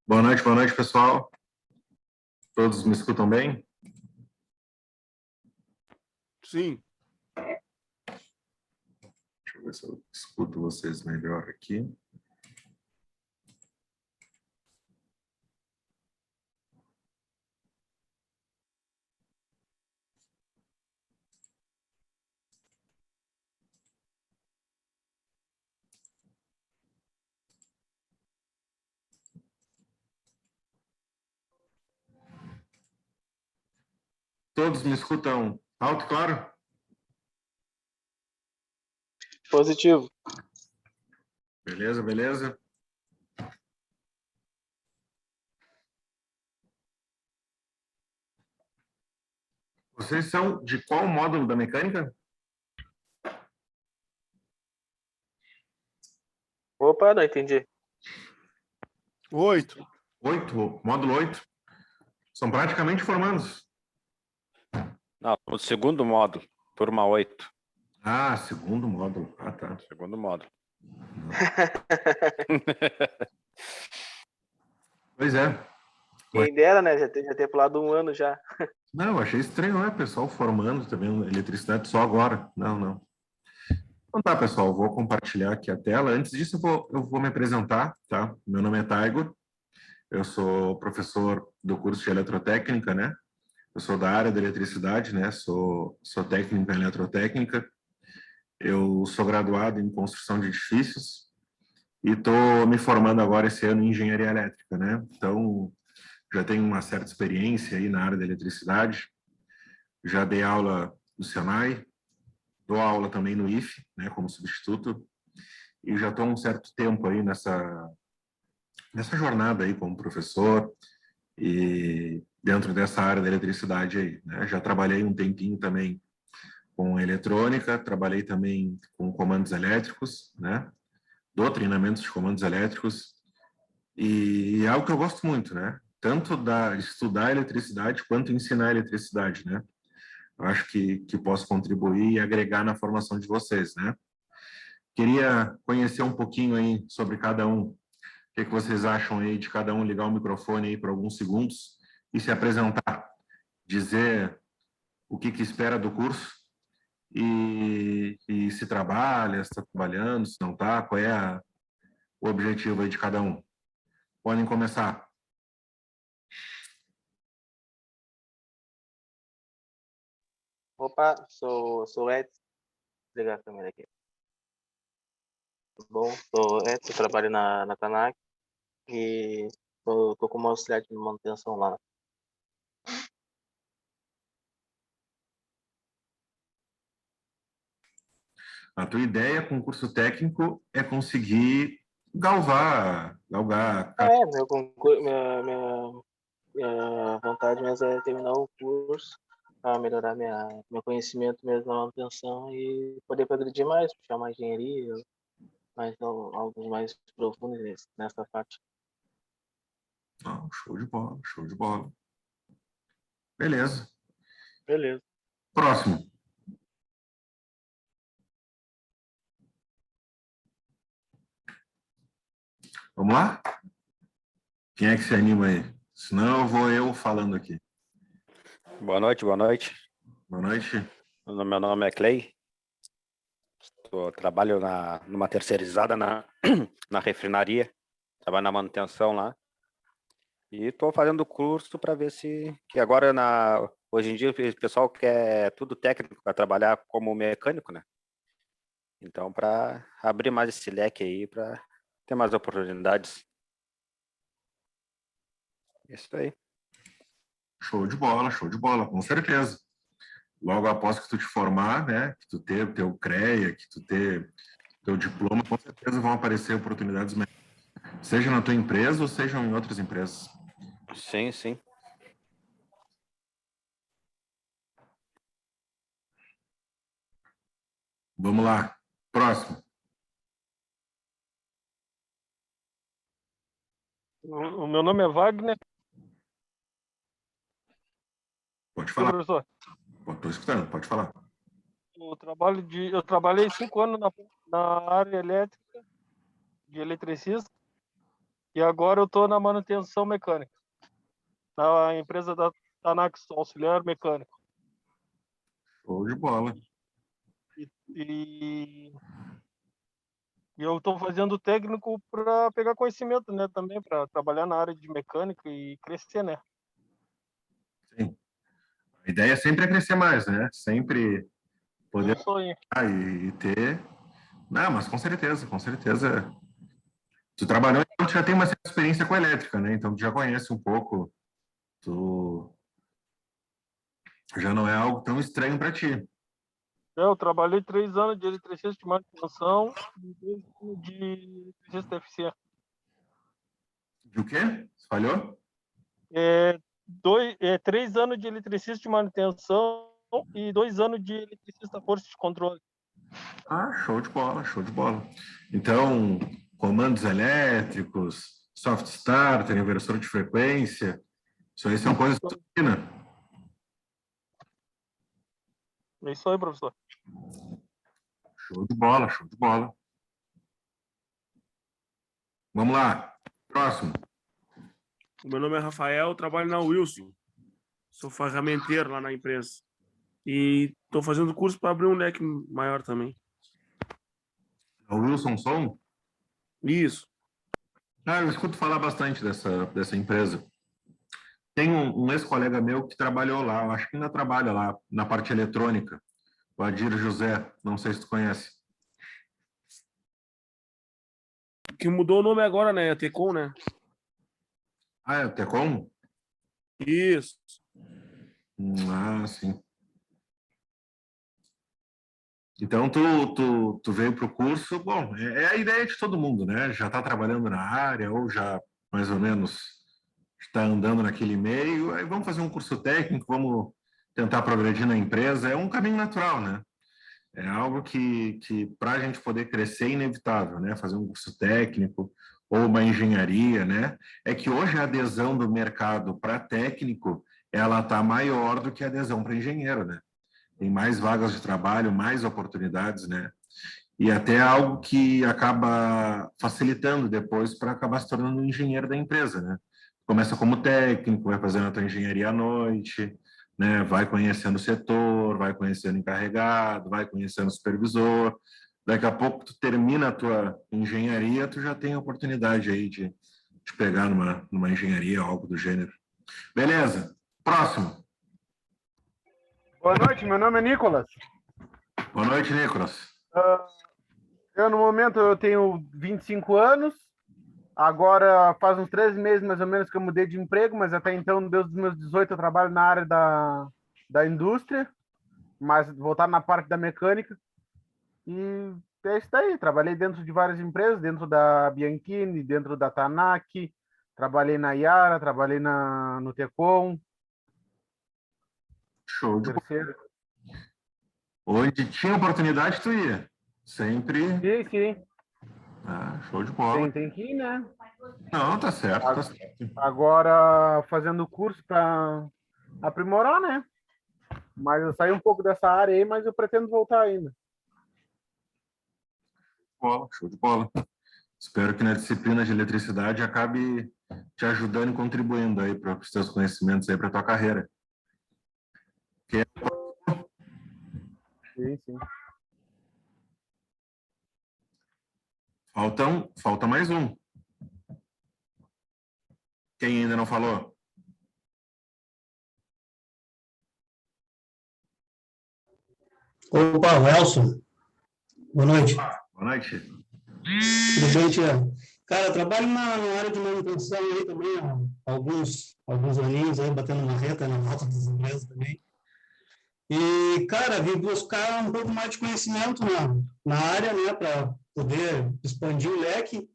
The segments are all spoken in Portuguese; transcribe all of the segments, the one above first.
Boa noite, pessoal. Todos me escutam bem? Sim. Deixa eu ver se eu escuto vocês melhor aqui. Todos me escutam alto e claro? Positivo. Beleza, beleza. Vocês são de qual módulo da mecânica? Opa, não entendi. 8. 8, módulo 8. São praticamente formandos. Não, o segundo módulo, turma 8. Ah, segundo módulo. Ah, tá. Segundo módulo. Pois é. Quem dera, né? Já ter pulado um ano já. Não, eu achei estranho, né? Pessoal formando também eletricidade só agora. Não, não. Então tá, pessoal, vou compartilhar aqui a tela. Antes disso, eu vou me apresentar, tá? Meu nome é Taigo, eu sou professor do curso de eletrotécnica, né? Eu sou da área da eletricidade, né? Sou técnico em eletrotécnica. Eu sou graduado em construção de edifícios e estou me formando agora esse ano em engenharia elétrica, né? Então, já tenho uma certa experiência aí na área da eletricidade. Já dei aula no Senai, dou aula também no IFE, né, como substituto, e já estou há um certo tempo aí nessa jornada aí como professor e dentro dessa área da eletricidade aí, né? Já trabalhei um tempinho também com eletrônica, trabalhei também com comandos elétricos, né? Dou treinamentos de comandos elétricos e é algo que eu gosto muito, né? Tanto de estudar eletricidade quanto ensinar eletricidade, né? Eu acho que posso contribuir e agregar na formação de vocês, né? Queria conhecer um pouquinho aí sobre cada um. O que vocês acham aí de cada um ligar o microfone aí por alguns segundos e se apresentar, dizer o que espera do curso e se trabalha, se está trabalhando, se não está, qual é o objetivo aí de cada um. Podem começar. Opa, sou Edson. Vou ligar a câmera aqui. Bom, sou Edson, trabalho na Canac e tô como auxiliar de manutenção lá. A tua ideia com o curso técnico é conseguir galgar. Meu concurso, minha vontade mesmo é terminar o curso para melhorar meu conhecimento mesmo na manutenção e poder progredir mais, puxar mais engenharia, algo mais profundo nessa parte. Não, show de bola, show de bola. Beleza. Beleza. Próximo. Vamos lá? Quem é que se anima aí? Senão eu vou falando aqui. Boa noite, boa noite. Boa noite. Meu nome é Clay. Trabalho numa terceirizada na refinaria. Trabalho na manutenção lá. E estou fazendo curso para ver se... Que agora, hoje em dia, o pessoal quer tudo técnico para trabalhar como mecânico, né? Então, para abrir mais esse leque aí, para ter mais oportunidades. Isso aí. Show de bola, com certeza. Logo após que tu te formar, né, que tu ter teu CREA, que tu ter teu diploma, com certeza vão aparecer oportunidades, seja na tua empresa ou seja em outras empresas. Sim, sim. Vamos lá. Próximo. O meu nome é Wagner. Pode Oi, falar. professor. Estou escutando, pode falar. Eu trabalhei 5 anos na área elétrica, de eletricista, e agora eu estou na manutenção mecânica, na empresa da Tanax, auxiliar mecânico. Show de bola. E eu estou fazendo técnico para pegar conhecimento, né, também, para trabalhar na área de mecânica e crescer, né? Sim. A ideia sempre é crescer mais, né? Sempre poder Isso aí. e ter. Não, mas com certeza, com certeza. Tu trabalhou, então tu já tem uma certa experiência com elétrica, né? Então tu já conhece um pouco, tu já não é algo tão estranho para ti. Eu trabalhei 3 anos de eletricista de manutenção e 2 anos de eletricista eficiente. De o quê? Falhou? 3 anos de eletricista de manutenção e 2 anos de eletricista força de controle. Ah, show de bola, show de bola. Então, comandos elétricos, soft starter, inversor de frequência, isso aí são coisas que tu ensina. É isso aí, professor. Show de bola, show de bola. Vamos lá, próximo. Meu nome é Rafael, trabalho na Wilson. Sou ferramenteiro lá na empresa. E estou fazendo curso para abrir um leque maior também. O Wilson Som? Isso. Ah, eu escuto falar bastante dessa empresa. Tem um ex-colega meu que trabalhou lá, eu acho que ainda trabalha lá, na parte eletrônica, o Adir José, não sei se tu conhece. Que mudou o nome agora, né? É Tecom, né? Ah, é o Tecom? Isso. Ah, sim. Então, tu veio para o curso, bom, é a ideia de todo mundo, né? Já está trabalhando na área ou já mais ou menos está andando naquele meio, aí vamos fazer um curso técnico, vamos tentar progredir na empresa, é um caminho natural, né? É algo que para a gente poder crescer é inevitável, né? Fazer um curso técnico ou uma engenharia, né? É que hoje a adesão do mercado para técnico, ela está maior do que a adesão para engenheiro, né? Tem mais vagas de trabalho, mais oportunidades, né? E até algo que acaba facilitando depois para acabar se tornando um engenheiro da empresa, né? Começa como técnico, vai fazendo a tua engenharia à noite, né? Vai conhecendo o setor, vai conhecendo o encarregado, vai conhecendo o supervisor. Daqui a pouco tu termina a tua engenharia, tu já tem a oportunidade aí de pegar numa engenharia, algo do gênero. Beleza, próximo. Boa noite, meu nome é Nicolas. Boa noite, Nicolas. No momento, eu tenho 25 anos. Agora faz uns 13 meses, mais ou menos, que eu mudei de emprego, mas até então, desde os meus 18, eu trabalho na área da indústria, mas voltado na parte da mecânica. E é isso daí. Trabalhei dentro de várias empresas, dentro da Bianchini, dentro da Tanac, trabalhei na Yara, trabalhei no Tecom. Show de bola. Terceiro. Onde tinha oportunidade, tu ia. Sempre. Sim, sim. Ah, show de bola. Tem que ir, né? Não, tá certo, tá certo. Agora fazendo curso para aprimorar, né? Mas eu saí um pouco dessa área aí, mas eu pretendo voltar ainda. Show de bola. Espero que na disciplina de eletricidade acabe te ajudando e contribuindo aí para os teus conhecimentos aí para tua carreira. Sim, sim. Falta mais um. Quem ainda não falou? Opa, o Elson. Boa noite. Boa noite. Tudo bem, Tiago? Cara, eu trabalho na área de manutenção aí também há alguns aninhos aí, batendo uma reta na volta das empresas também. E, cara, vim buscar um pouco mais de conhecimento na área, né, para poder expandir o leque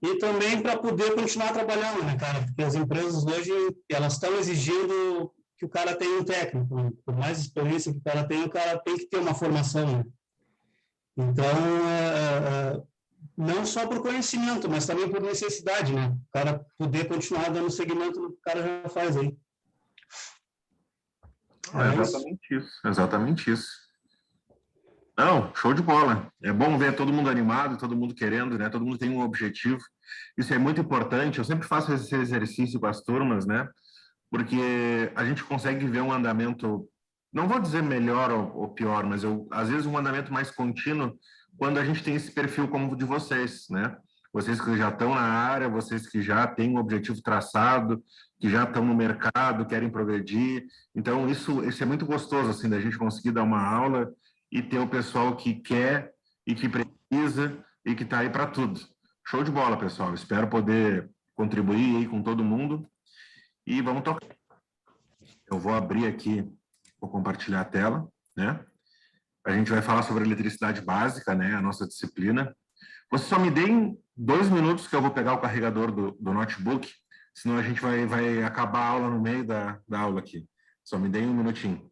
e também para poder continuar trabalhando, né, cara? Porque as empresas hoje, elas estão exigindo que o cara tenha um técnico, né? Por mais experiência que o cara tem que ter uma formação, né? Então, não só por conhecimento, mas também por necessidade, né? O cara poder continuar dando seguimento no que o cara já faz aí. É exatamente isso. Exatamente isso. Não, show de bola. É bom ver todo mundo animado, todo mundo querendo, né? Todo mundo tem um objetivo. Isso é muito importante. Eu sempre faço esse exercício com as turmas, né? Porque a gente consegue ver um andamento, não vou dizer melhor ou pior, mas às vezes um andamento mais contínuo quando a gente tem esse perfil como o de vocês, né? Vocês que já estão na área, vocês que já têm um objetivo traçado, que já estão no mercado, querem progredir. Então, isso é muito gostoso, assim, da gente conseguir dar uma aula e ter o pessoal que quer e que precisa e que está aí para tudo. Show de bola, pessoal. Espero poder contribuir aí com todo mundo. E vamos tocar. Eu vou abrir aqui, vou compartilhar a tela, né? A gente vai falar sobre eletricidade básica, né? A nossa disciplina. Você só me deem 2 minutos que eu vou pegar o carregador do notebook, senão a gente vai acabar a aula no meio da aula aqui. Só me deem 1 minutinho.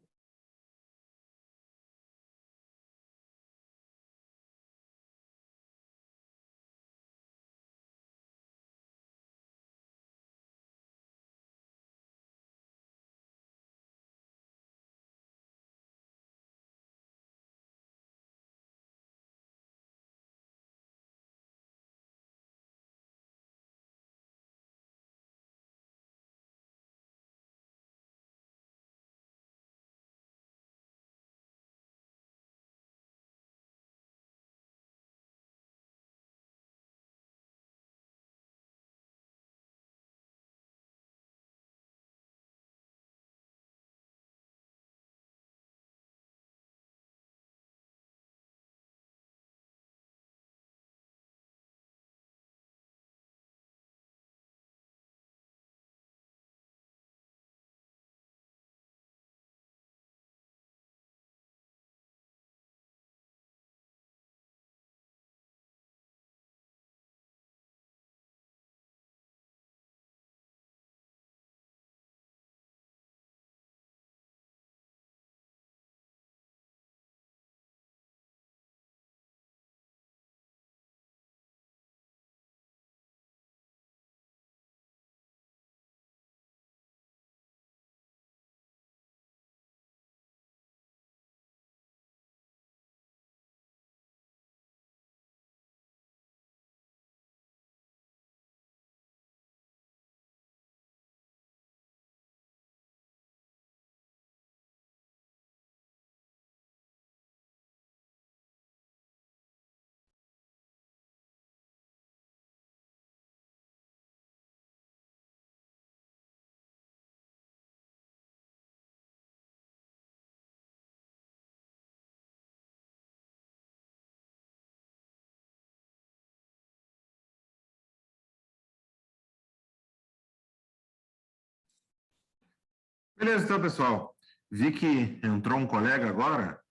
Beleza, então, pessoal. Vi que entrou um colega agora,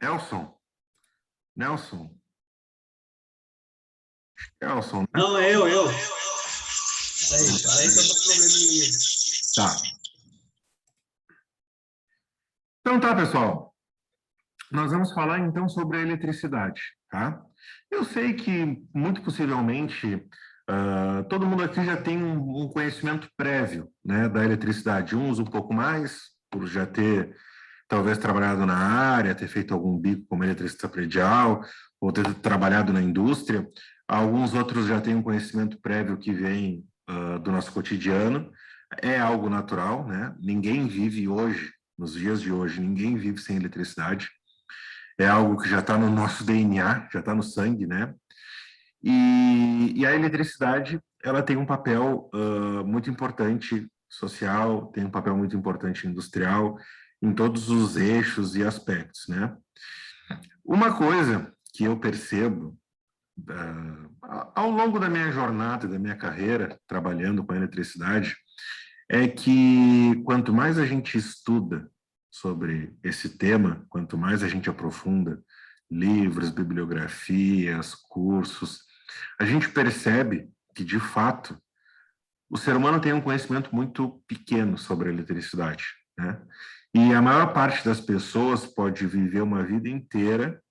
Elson. Nelson. Elson, né? Não, é eu. Aí que eu tô probleminha. Tá. Então tá, pessoal. Nós vamos falar então sobre a eletricidade, tá? Eu sei que, muito possivelmente, todo mundo aqui já tem um conhecimento prévio, né, da eletricidade. Uns um pouco mais, por já ter, talvez, trabalhado na área, ter feito algum bico como eletricista predial, ou ter trabalhado na indústria. Alguns outros já têm um conhecimento prévio que vem do nosso cotidiano. É algo natural, né? Ninguém vive hoje, nos dias de hoje, ninguém vive sem eletricidade. É algo que já está no nosso DNA, já está no sangue, né? E a eletricidade, ela tem um papel muito importante social, tem um papel muito importante industrial, em todos os eixos e aspectos, né? Uma coisa que eu percebo ao longo da minha jornada, da minha carreira, trabalhando com a eletricidade, é que quanto mais a gente estuda sobre esse tema, quanto mais a gente aprofunda livros, bibliografias, cursos, a gente percebe que, de fato, o ser humano tem um conhecimento muito pequeno sobre a eletricidade, né? E a maior parte das pessoas pode viver uma vida inteira,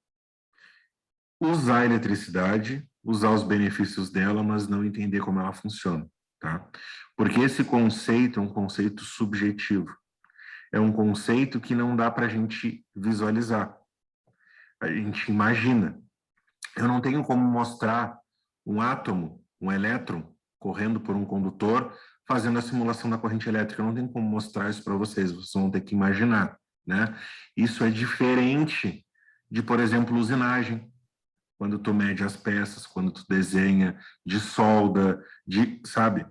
usar a eletricidade, usar os benefícios dela, mas não entender como ela funciona, tá? Porque esse conceito é um conceito subjetivo. É um conceito que não dá para a gente visualizar. A gente imagina. Eu não tenho como mostrar um átomo, um elétron, correndo por um condutor, fazendo a simulação da corrente elétrica. Eu não tenho como mostrar isso para vocês, vocês vão ter que imaginar, né? Isso é diferente de, por exemplo, usinagem, quando tu mede as peças, quando tu desenha, de solda, sabe?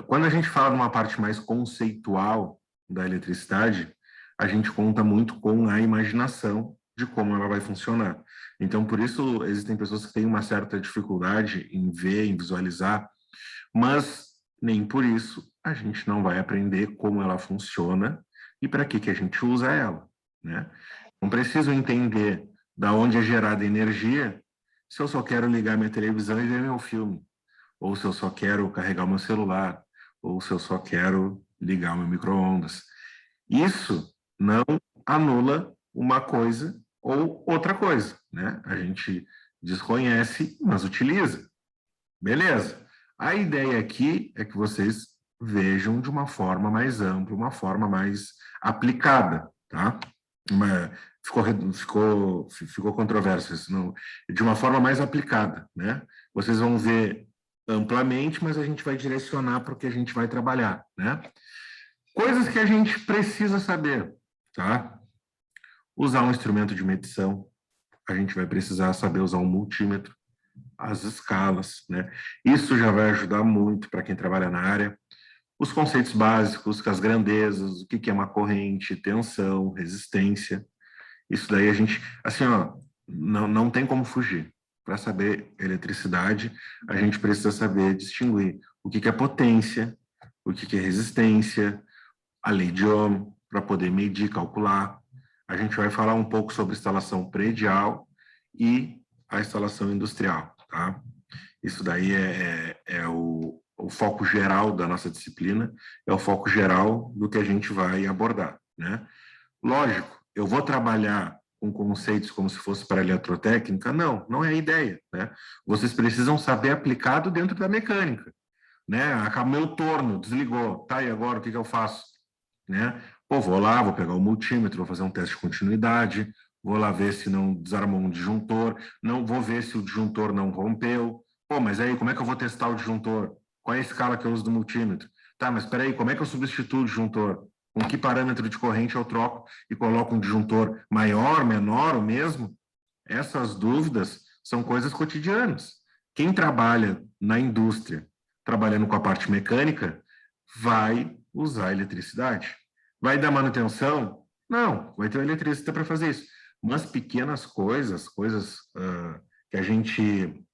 Quando a gente fala de uma parte mais conceitual da eletricidade, a gente conta muito com a imaginação de como ela vai funcionar. Então, por isso, existem pessoas que têm uma certa dificuldade em ver, em visualizar, mas nem por isso a gente não vai aprender como ela funciona e para que a gente usa ela, né? Não preciso entender da onde é gerada energia se eu só quero ligar minha televisão e ver meu filme, ou se eu só quero carregar o meu celular, ou se eu só quero ligar o meu micro-ondas. Isso não anula uma coisa ou outra coisa, né? A gente desconhece, mas utiliza. Beleza. A ideia aqui é que vocês vejam de uma forma mais ampla, uma forma mais aplicada, tá? Ficou controverso isso, não, de uma forma mais aplicada, né? Vocês vão ver amplamente, mas a gente vai direcionar para o que a gente vai trabalhar, né? Coisas que a gente precisa saber, tá? Usar um instrumento de medição, a gente vai precisar saber usar um multímetro, as escalas, né? Isso já vai ajudar muito para quem trabalha na área. Os conceitos básicos, as grandezas, o que é uma corrente, tensão, resistência. Isso daí a gente, assim, ó, não tem como fugir. Para saber eletricidade, a gente precisa saber distinguir o que é potência, o que é resistência, a lei de Ohm, para poder medir, calcular. A gente vai falar um pouco sobre instalação predial e a instalação industrial, tá? Isso daí é o foco geral da nossa disciplina, é o foco geral do que a gente vai abordar, né? Lógico, eu vou trabalhar com conceitos como se fosse para eletrotécnica? Não é a ideia, né? Vocês precisam saber aplicado dentro da mecânica, né? Acabou meu torno, desligou, tá, e agora o que eu faço? Né? Pô, vou lá, vou pegar o multímetro, vou fazer um teste de continuidade, vou lá ver se não desarmou um disjuntor, não vou ver se o disjuntor não rompeu. Pô, mas aí como é que eu vou testar o disjuntor? Qual é a escala que eu uso do multímetro? Tá, mas espera aí, como é que eu substituo o disjuntor? Com que parâmetro de corrente eu troco e coloco um disjuntor maior, menor, o mesmo? Essas dúvidas são coisas cotidianas. Quem trabalha na indústria, trabalhando com a parte mecânica, vai usar eletricidade. Vai dar manutenção? Não, vai ter um eletricista para fazer isso. Mas pequenas coisas que a gente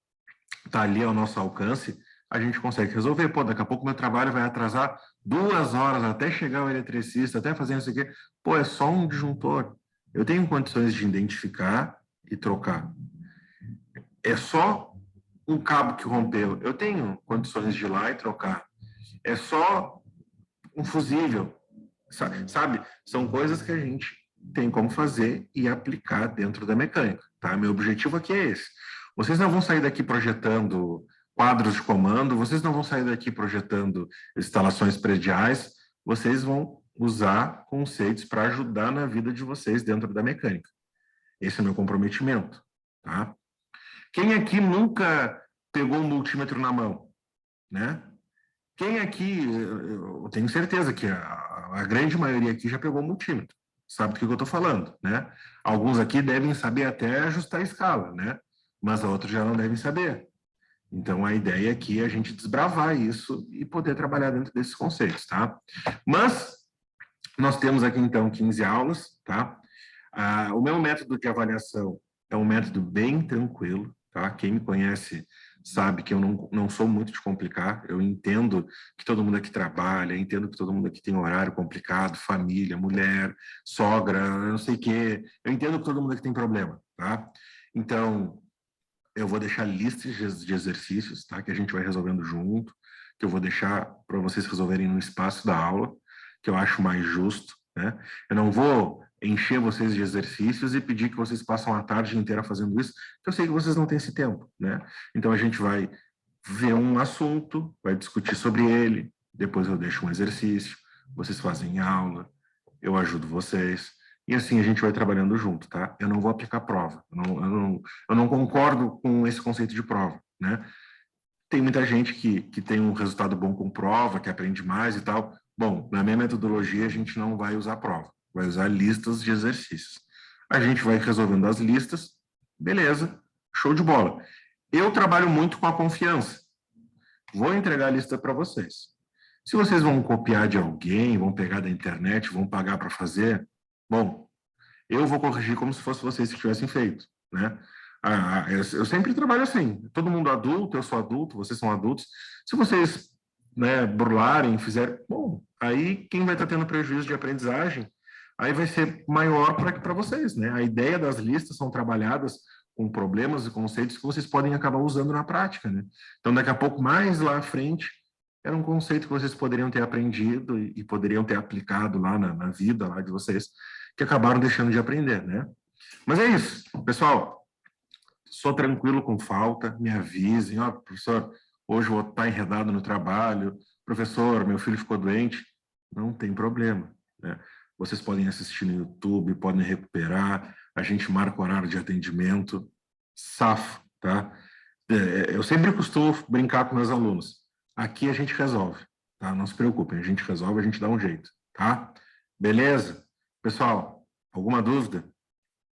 está ali ao nosso alcance, a gente consegue resolver. Pô, daqui a pouco meu trabalho vai atrasar 2 horas até chegar o eletricista, até fazer isso aqui. Pô, é só um disjuntor. Eu tenho condições de identificar e trocar. É só um cabo que rompeu. Eu tenho condições de ir lá e trocar. É só um fusível. Sabe? São coisas que a gente tem como fazer e aplicar dentro da mecânica, tá? Meu objetivo aqui é esse. Vocês não vão sair daqui projetando quadros de comando, vocês não vão sair daqui projetando instalações prediais, vocês vão usar conceitos para ajudar na vida de vocês dentro da mecânica. Esse é o meu comprometimento, tá? Quem aqui nunca pegou um multímetro na mão, né? Quem aqui, eu tenho certeza que a grande maioria aqui já pegou um multímetro, sabe do que eu estou falando, né? Alguns aqui devem saber até ajustar a escala, né? Mas outros já não devem saber. Então, a ideia aqui é a gente desbravar isso e poder trabalhar dentro desses conceitos, tá? Mas, nós temos aqui, então, 15 aulas, tá? O meu método de avaliação é um método bem tranquilo, tá? Quem me conhece sabe que eu não sou muito de complicar, eu entendo que todo mundo aqui trabalha, entendo que todo mundo aqui tem horário complicado, família, mulher, sogra, eu não sei o quê, eu entendo que todo mundo aqui tem problema, tá? Então, eu vou deixar listas de exercícios, tá? Que a gente vai resolvendo junto, que eu vou deixar para vocês resolverem no espaço da aula, que eu acho mais justo, né? Eu não vou encher vocês de exercícios e pedir que vocês passem a tarde inteira fazendo isso, porque eu sei que vocês não têm esse tempo, né? Então a gente vai ver um assunto, vai discutir sobre ele, depois eu deixo um exercício, vocês fazem aula, eu ajudo vocês, e assim a gente vai trabalhando junto, tá? Eu não vou aplicar prova, eu não concordo com esse conceito de prova, né? Tem muita gente que tem um resultado bom com prova, que aprende mais e tal. Bom, na minha metodologia a gente não vai usar prova, vai usar listas de exercícios. A gente vai resolvendo as listas, beleza, show de bola. Eu trabalho muito com a confiança. Vou entregar a lista para vocês. Se vocês vão copiar de alguém, vão pegar da internet, vão pagar para fazer, bom, eu vou corrigir como se fosse vocês que tivessem feito, né? Eu sempre trabalho assim, todo mundo adulto, eu sou adulto, vocês são adultos. Se vocês, né, burlarem, fizerem, bom, aí quem vai estar tendo prejuízo de aprendizagem, aí vai ser maior para vocês, né? A ideia das listas são trabalhadas com problemas e conceitos que vocês podem acabar usando na prática, né? Então, daqui a pouco, mais lá à frente, era um conceito que vocês poderiam ter aprendido e poderiam ter aplicado lá na vida lá de vocês, que acabaram deixando de aprender, né? Mas é isso, pessoal. Sou tranquilo com falta, me avisem. Ó, professor, hoje eu vou estar enredado no trabalho. Professor, meu filho ficou doente. Não tem problema, né? Vocês podem assistir no YouTube, podem recuperar. A gente marca o horário de atendimento. Safo, tá? Eu sempre costumo brincar com meus alunos. Aqui a gente resolve, tá? Não se preocupem, a gente resolve, a gente dá um jeito, tá? Beleza? Pessoal, alguma dúvida?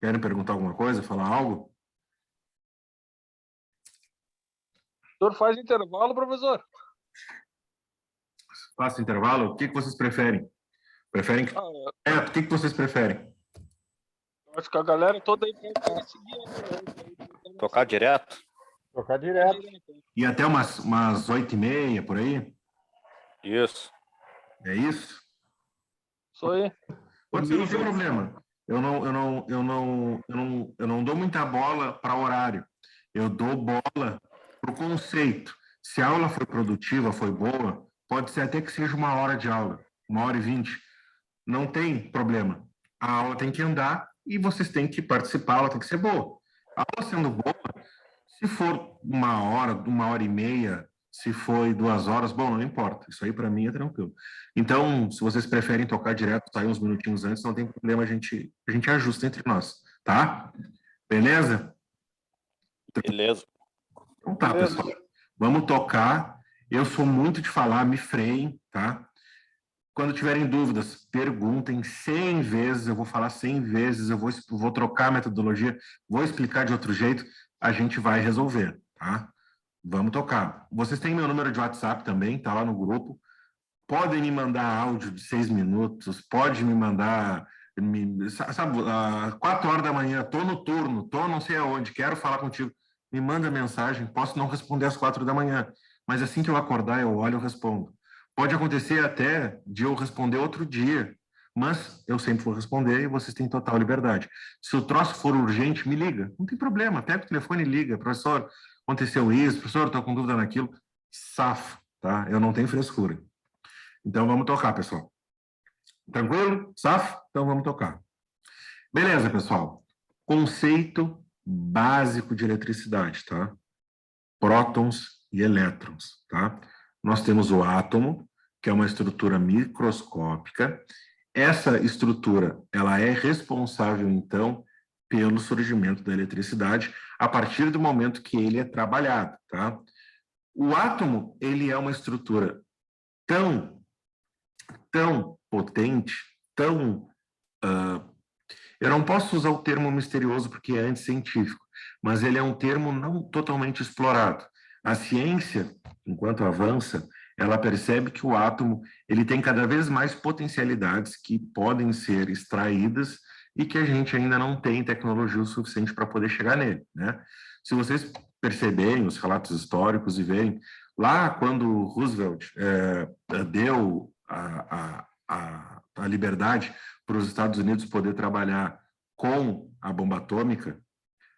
Querem perguntar alguma coisa, falar algo? O senhor faz intervalo, professor? Faço intervalo? O que vocês preferem? Preferem que... o que vocês preferem? Acho que a galera toda aí vai seguir. Tocar direto? Tocar direto. E até umas 8h30, por aí? Isso. É isso? Isso aí. Pode ser, não tem problema. Eu não dou muita bola para horário. Eu dou bola para o conceito. Se a aula foi produtiva, foi boa, pode ser até que seja 1 hora de aula, 1h20. Não tem problema. A aula tem que andar e vocês têm que participar, a aula tem que ser boa. A aula sendo boa, se for 1 hora, 1h30, se foi 2 horas, bom, não importa. Isso aí para mim é tranquilo. Então, se vocês preferem tocar direto, sair uns minutinhos antes, não tem problema, a gente ajusta entre nós, tá? Beleza? Beleza. Então tá, pessoal. Vamos tocar. Eu sou muito de falar, me freiem, tá? Quando tiverem dúvidas, perguntem 100 vezes, eu vou falar 100 vezes, eu vou trocar a metodologia, vou explicar de outro jeito, a gente vai resolver, tá? Vamos tocar. Vocês têm meu número de WhatsApp também, tá lá no grupo. Podem me mandar áudio de 6 minutos, pode me mandar, sabe, 4 horas da manhã, tô no turno, tô não sei aonde, quero falar contigo. Me manda mensagem, posso não responder às 4 da manhã, mas assim que eu acordar, eu olho e eu respondo. Pode acontecer até de eu responder outro dia, mas eu sempre vou responder e vocês têm total liberdade. Se o troço for urgente, me liga, não tem problema, pega o telefone e liga. Professor, aconteceu isso, professor, estou com dúvida naquilo. Safo, tá? Eu não tenho frescura. Então vamos tocar, pessoal. Tranquilo? Safo? Então vamos tocar. Beleza, pessoal. Conceito básico de eletricidade, tá? Prótons e elétrons, tá? Nós temos o átomo, que é uma estrutura microscópica. Essa estrutura, ela é responsável, então, pelo surgimento da eletricidade a partir do momento que ele é trabalhado, tá? O átomo, ele é uma estrutura tão potente, eu não posso usar o termo misterioso porque é anticientífico, mas ele é um termo não totalmente explorado. A ciência, enquanto avança, ela percebe que o átomo ele tem cada vez mais potencialidades que podem ser extraídas e que a gente ainda não tem tecnologia o suficiente para poder chegar nele, né? Se vocês perceberem os relatos históricos e verem, lá quando Roosevelt deu a liberdade para os Estados Unidos poder trabalhar com a bomba atômica,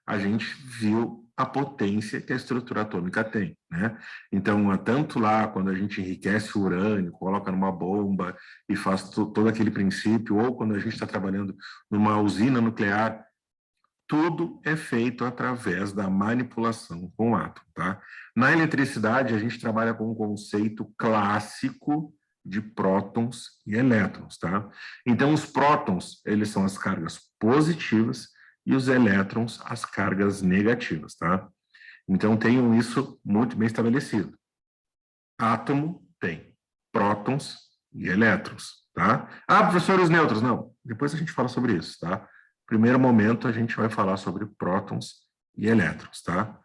a gente viu a potência que a estrutura atômica tem, né? Então, tanto lá, quando a gente enriquece o urânio, coloca numa bomba e faz todo aquele princípio, ou quando a gente está trabalhando numa usina nuclear, tudo é feito através da manipulação com o átomo, tá? Na eletricidade, a gente trabalha com um conceito clássico de prótons e elétrons, tá? Então, os prótons, eles são as cargas positivas e os elétrons, as cargas negativas, tá? Então, tenham isso muito bem estabelecido. Átomo tem prótons e elétrons, tá? Ah, professor, os nêutrons, não. Depois a gente fala sobre isso, tá? Primeiro momento, a gente vai falar sobre prótons e elétrons, tá?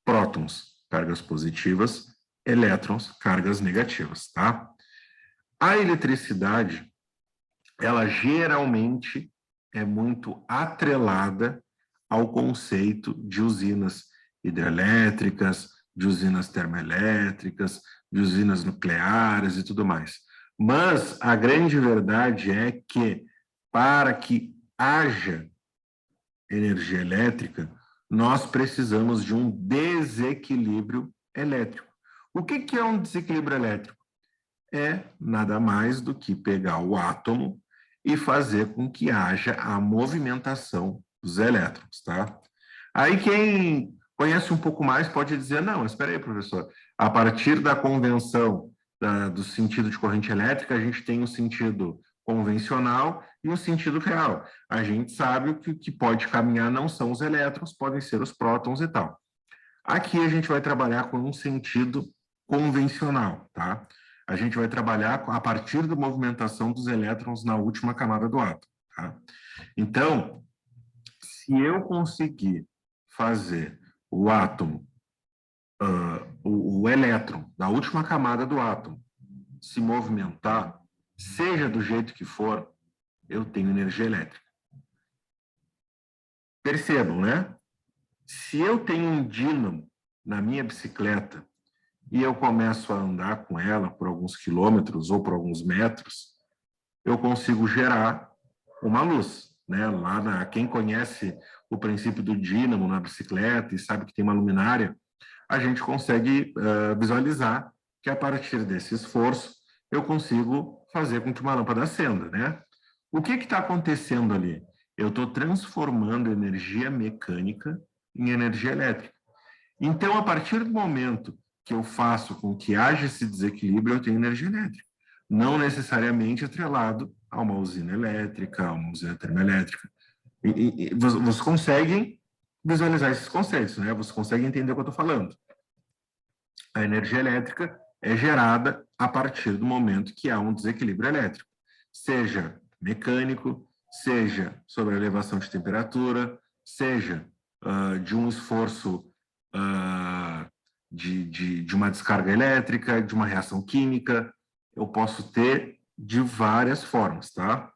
Prótons, cargas positivas, elétrons, cargas negativas, tá? A eletricidade, ela geralmente é muito atrelada ao conceito de usinas hidrelétricas, de usinas termoelétricas, de usinas nucleares e tudo mais. Mas a grande verdade é que, para que haja energia elétrica, nós precisamos de um desequilíbrio elétrico. O que é um desequilíbrio elétrico? É nada mais do que pegar o átomo e fazer com que haja a movimentação dos elétrons, tá? Aí quem conhece um pouco mais pode dizer, não, mas espera aí, professor, a partir da convenção do sentido de corrente elétrica, a gente tem um sentido convencional e um sentido real. A gente sabe que o que pode caminhar não são os elétrons, podem ser os prótons e tal. Aqui a gente vai trabalhar com um sentido convencional, tá? A gente vai trabalhar a partir da movimentação dos elétrons na última camada do átomo, tá? Então, se eu conseguir fazer o átomo, o elétron da última camada do átomo se movimentar, seja do jeito que for, eu tenho energia elétrica. Percebam, né? Se eu tenho um dínamo na minha bicicleta e eu começo a andar com ela por alguns quilômetros ou por alguns metros, eu consigo gerar uma luz, né? Quem conhece o princípio do dínamo na bicicleta e sabe que tem uma luminária, a gente consegue visualizar que a partir desse esforço eu consigo fazer com que uma lâmpada acenda, né? O que está acontecendo ali? Eu estou transformando energia mecânica em energia elétrica. Então, a partir do momento que eu faço com que haja esse desequilíbrio, eu tenho energia elétrica. Não necessariamente atrelado a uma usina elétrica, a uma usina termoelétrica. E vocês conseguem visualizar esses conceitos, né? Vocês conseguem entender o que eu estou falando. A energia elétrica é gerada a partir do momento que há um desequilíbrio elétrico, seja mecânico, seja sobre a elevação de temperatura, seja de um esforço de uma descarga elétrica, de uma reação química. Eu posso ter de várias formas, tá?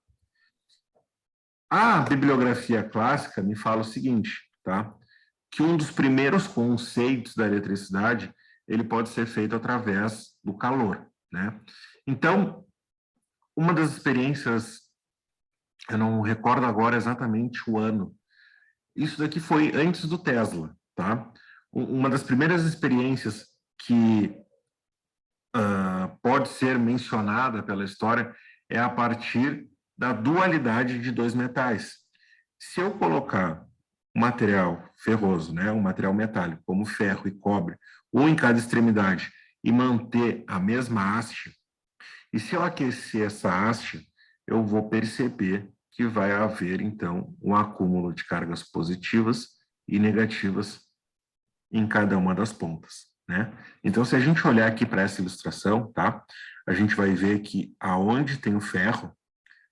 A bibliografia clássica me fala o seguinte, tá? Que um dos primeiros conceitos da eletricidade, ele pode ser feito através do calor, né? Então, uma das experiências, eu não recordo agora exatamente o ano, isso daqui foi antes do Tesla, tá? Uma das primeiras experiências que pode ser mencionada pela história é a partir da dualidade de dois metais. Se eu colocar um material ferroso, né, um material metálico, como ferro e cobre, um em cada extremidade, e manter a mesma haste, e se eu aquecer essa haste, eu vou perceber que vai haver, então, um acúmulo de cargas positivas e negativas em cada uma das pontas, né? Então, se a gente olhar aqui para essa ilustração, tá? A gente vai ver que aonde tem o ferro,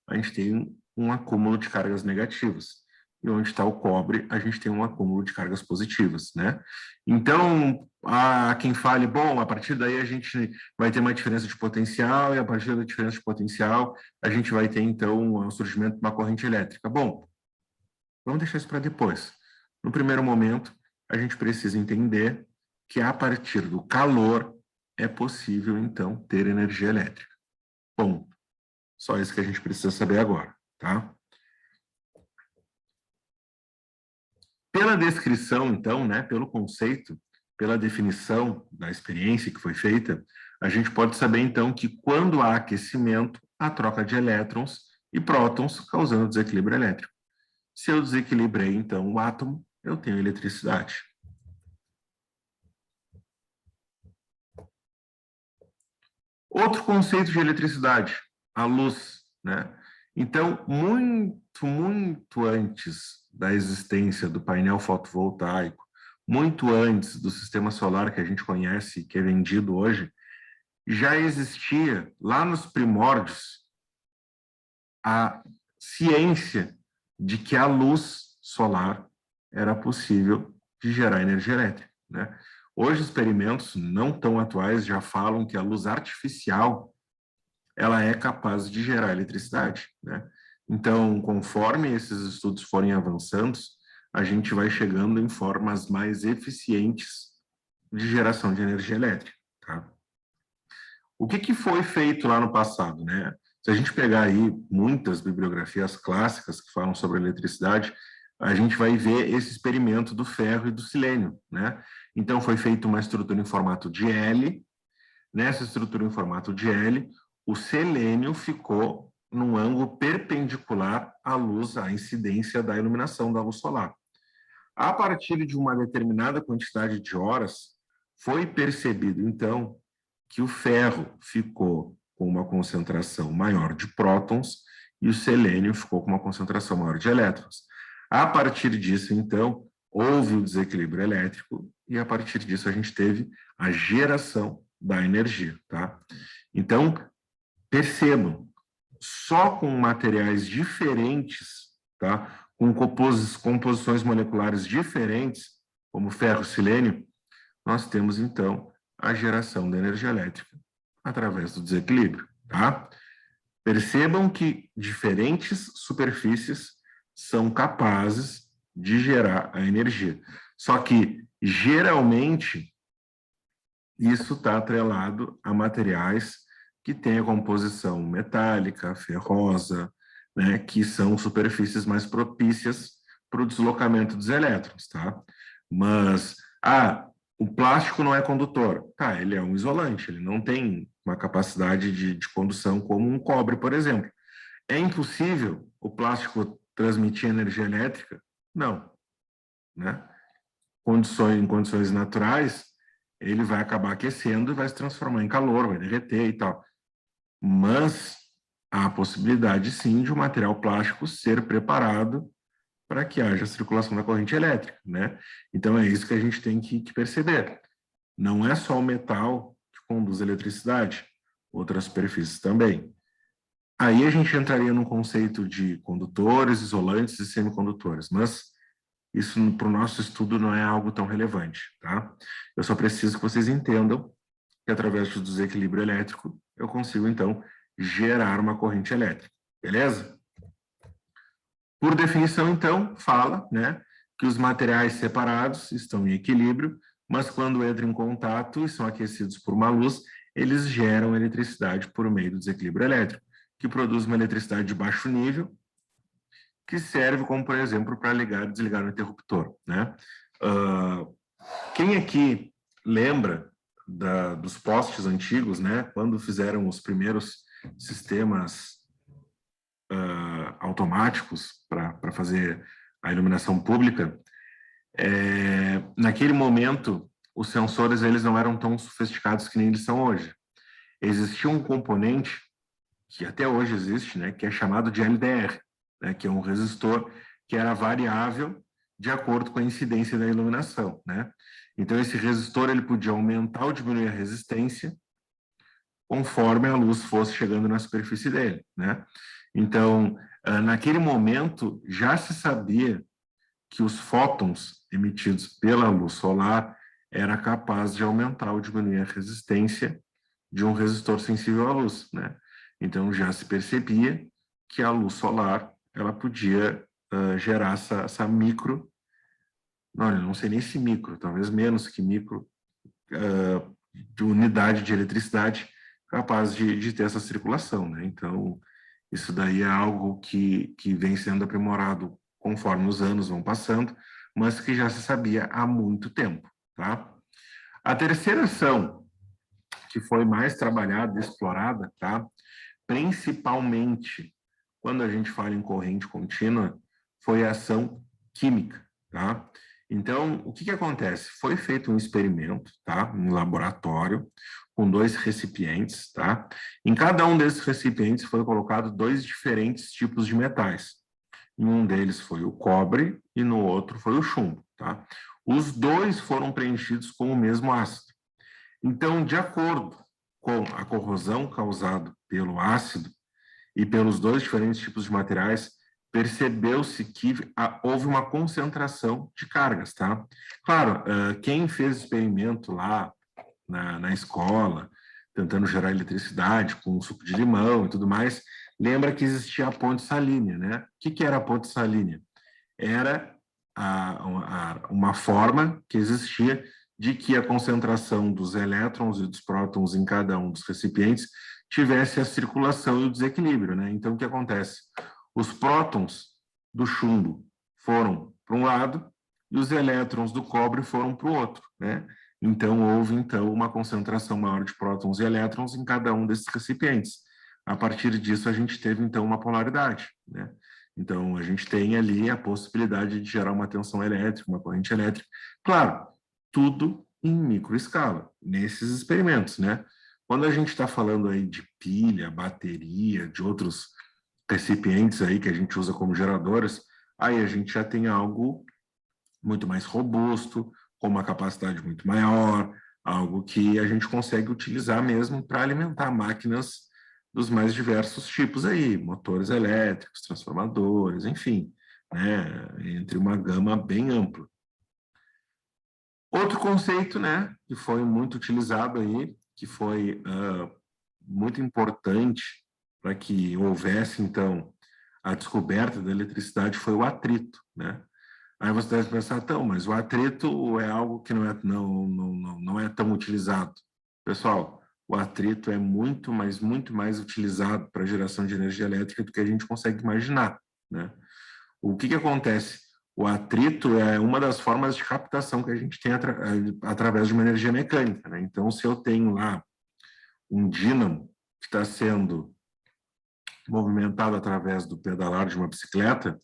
a gente tem um acúmulo de cargas negativas. e onde está o cobre, a gente tem um acúmulo de cargas positivas, né? Então, há quem fale, bom, a partir daí a gente vai ter uma diferença de potencial, e a partir da diferença de potencial, a gente vai ter, então, o surgimento de uma corrente elétrica. Bom, vamos deixar isso para depois. No primeiro momento, a gente precisa entender que, a partir do calor, é possível, então, ter energia elétrica. Ponto. Só isso que a gente precisa saber agora, tá? Pela descrição, então, né, pelo conceito, pela definição da experiência que foi feita, a gente pode saber, então, que quando há aquecimento, há troca de elétrons e prótons, causando desequilíbrio elétrico. Se eu desequilibrei, então, o átomo, eu tenho eletricidade. Outro conceito de eletricidade, a luz, né? Então, muito antes da existência do painel fotovoltaico, muito antes do sistema solar que a gente conhece, que é vendido hoje, já existia, lá nos primórdios, a ciência de que a luz solar era possível de gerar energia elétrica, né? Hoje, experimentos não tão atuais já falam que a luz artificial ela é capaz de gerar eletricidade, né? Então, conforme esses estudos forem avançando, a gente vai chegando em formas mais eficientes de geração de energia elétrica, tá? O que foi feito lá no passado, né? Se a gente pegar aí muitas bibliografias clássicas que falam sobre eletricidade, a gente vai ver esse experimento do ferro e do silênio, né? Então, foi feita uma estrutura em formato de L. Nessa estrutura em formato de L, o selênio ficou num ângulo perpendicular à luz, à incidência da iluminação da luz solar. A partir de uma determinada quantidade de horas, foi percebido, então, que o ferro ficou com uma concentração maior de prótons e o selênio ficou com uma concentração maior de elétrons. A partir disso, então, houve o desequilíbrio elétrico e, a partir disso, a gente teve a geração da energia, tá? Então, percebam, só com materiais diferentes, tá? Com composições moleculares diferentes, como ferro e selênio, nós temos, então, a geração da energia elétrica através do desequilíbrio, tá? Percebam que diferentes superfícies são capazes de gerar a energia. Só que, geralmente, isso está atrelado a materiais que têm a composição metálica, ferrosa, né, que são superfícies mais propícias para o deslocamento dos elétrons, tá? Mas, o plástico não é condutor. Tá, ele é um isolante, ele não tem uma capacidade de condução como um cobre, por exemplo. É impossível o plástico transmitir energia elétrica? Não, né? Em condições naturais, ele vai acabar aquecendo e vai se transformar em calor, vai derreter e tal. Mas há a possibilidade, sim, de um material plástico ser preparado para que haja circulação da corrente elétrica, né? Então, é isso que a gente tem que perceber. Não é só o metal que conduz a eletricidade, outras superfícies também. Aí a gente entraria no conceito de condutores, isolantes e semicondutores, mas isso, para o nosso estudo, não é algo tão relevante, tá? Eu só preciso que vocês entendam que, através do desequilíbrio elétrico, eu consigo, então, gerar uma corrente elétrica, beleza? Por definição, então, fala, né, que os materiais separados estão em equilíbrio, mas quando entram em contato e são aquecidos por uma luz, eles geram eletricidade por meio do desequilíbrio elétrico, que produz uma eletricidade de baixo nível, que serve como, por exemplo, para ligar e desligar o interruptor, né? Quem aqui lembra dos postes antigos, né? Quando fizeram os primeiros sistemas automáticos para fazer a iluminação pública, naquele momento, os sensores eles não eram tão sofisticados que nem eles são hoje. Existia um componente, que até hoje existe, né? Que é chamado de LDR, né, que é um resistor que era variável de acordo com a incidência da iluminação, né? Então, esse resistor ele podia aumentar ou diminuir a resistência conforme a luz fosse chegando na superfície dele, né? Então, naquele momento, já se sabia que os fótons emitidos pela luz solar era capaz de aumentar ou diminuir a resistência de um resistor sensível à luz, né? Então, já se percebia que a luz solar, ela podia gerar essa micro, não sei nem se micro, talvez menos que micro, de unidade de eletricidade capaz de ter essa circulação, né? Então, isso daí é algo que vem sendo aprimorado conforme os anos vão passando, mas que já se sabia há muito tempo, tá? A terceira ação, que foi mais trabalhada e explorada, tá? Principalmente quando a gente fala em corrente contínua, foi a ação química, tá? Então, o que acontece? Foi feito um experimento, tá? Um laboratório, com 2 recipientes, tá? Em cada um desses recipientes foi colocado 2 diferentes tipos de metais. Em um deles foi o cobre e no outro foi o chumbo, tá? Os 2 foram preenchidos com o mesmo ácido. Então, de acordo com a corrosão causada pelo ácido e pelos 2 diferentes tipos de materiais, percebeu-se que houve uma concentração de cargas, tá? Claro, quem fez experimento lá na escola, tentando gerar eletricidade com suco de limão e tudo mais, lembra que existia a ponte salínea, né? O que era a ponte salínea? Era uma forma que existia de que a concentração dos elétrons e dos prótons em cada um dos recipientes tivesse a circulação e o desequilíbrio, né? Então, o que acontece? Os prótons do chumbo foram para um lado e os elétrons do cobre foram para o outro, né? Então, houve, uma concentração maior de prótons e elétrons em cada um desses recipientes. A partir disso, a gente teve, então, uma polaridade, né? Então, a gente tem ali a possibilidade de gerar uma tensão elétrica, uma corrente elétrica. Claro, tudo em microescala, nesses experimentos, né? Quando a gente está falando aí de pilha, bateria, de outros recipientes aí que a gente usa como geradores, aí a gente já tem algo muito mais robusto, com uma capacidade muito maior, algo que a gente consegue utilizar mesmo para alimentar máquinas dos mais diversos tipos aí, motores elétricos, transformadores, enfim, né, entre uma gama bem ampla. Outro conceito, né, que foi muito utilizado aí, que foi muito importante para que houvesse, então, a descoberta da eletricidade foi o atrito, né? Aí você deve pensar, então, mas o atrito é algo que não é tão utilizado. Pessoal, o atrito é muito mais utilizado para geração de energia elétrica do que a gente consegue imaginar, né? O que acontece? O atrito é uma das formas de captação que a gente tem através de uma energia mecânica, né? Então, se eu tenho lá um dínamo que está sendo movimentado através do pedalar de uma bicicleta,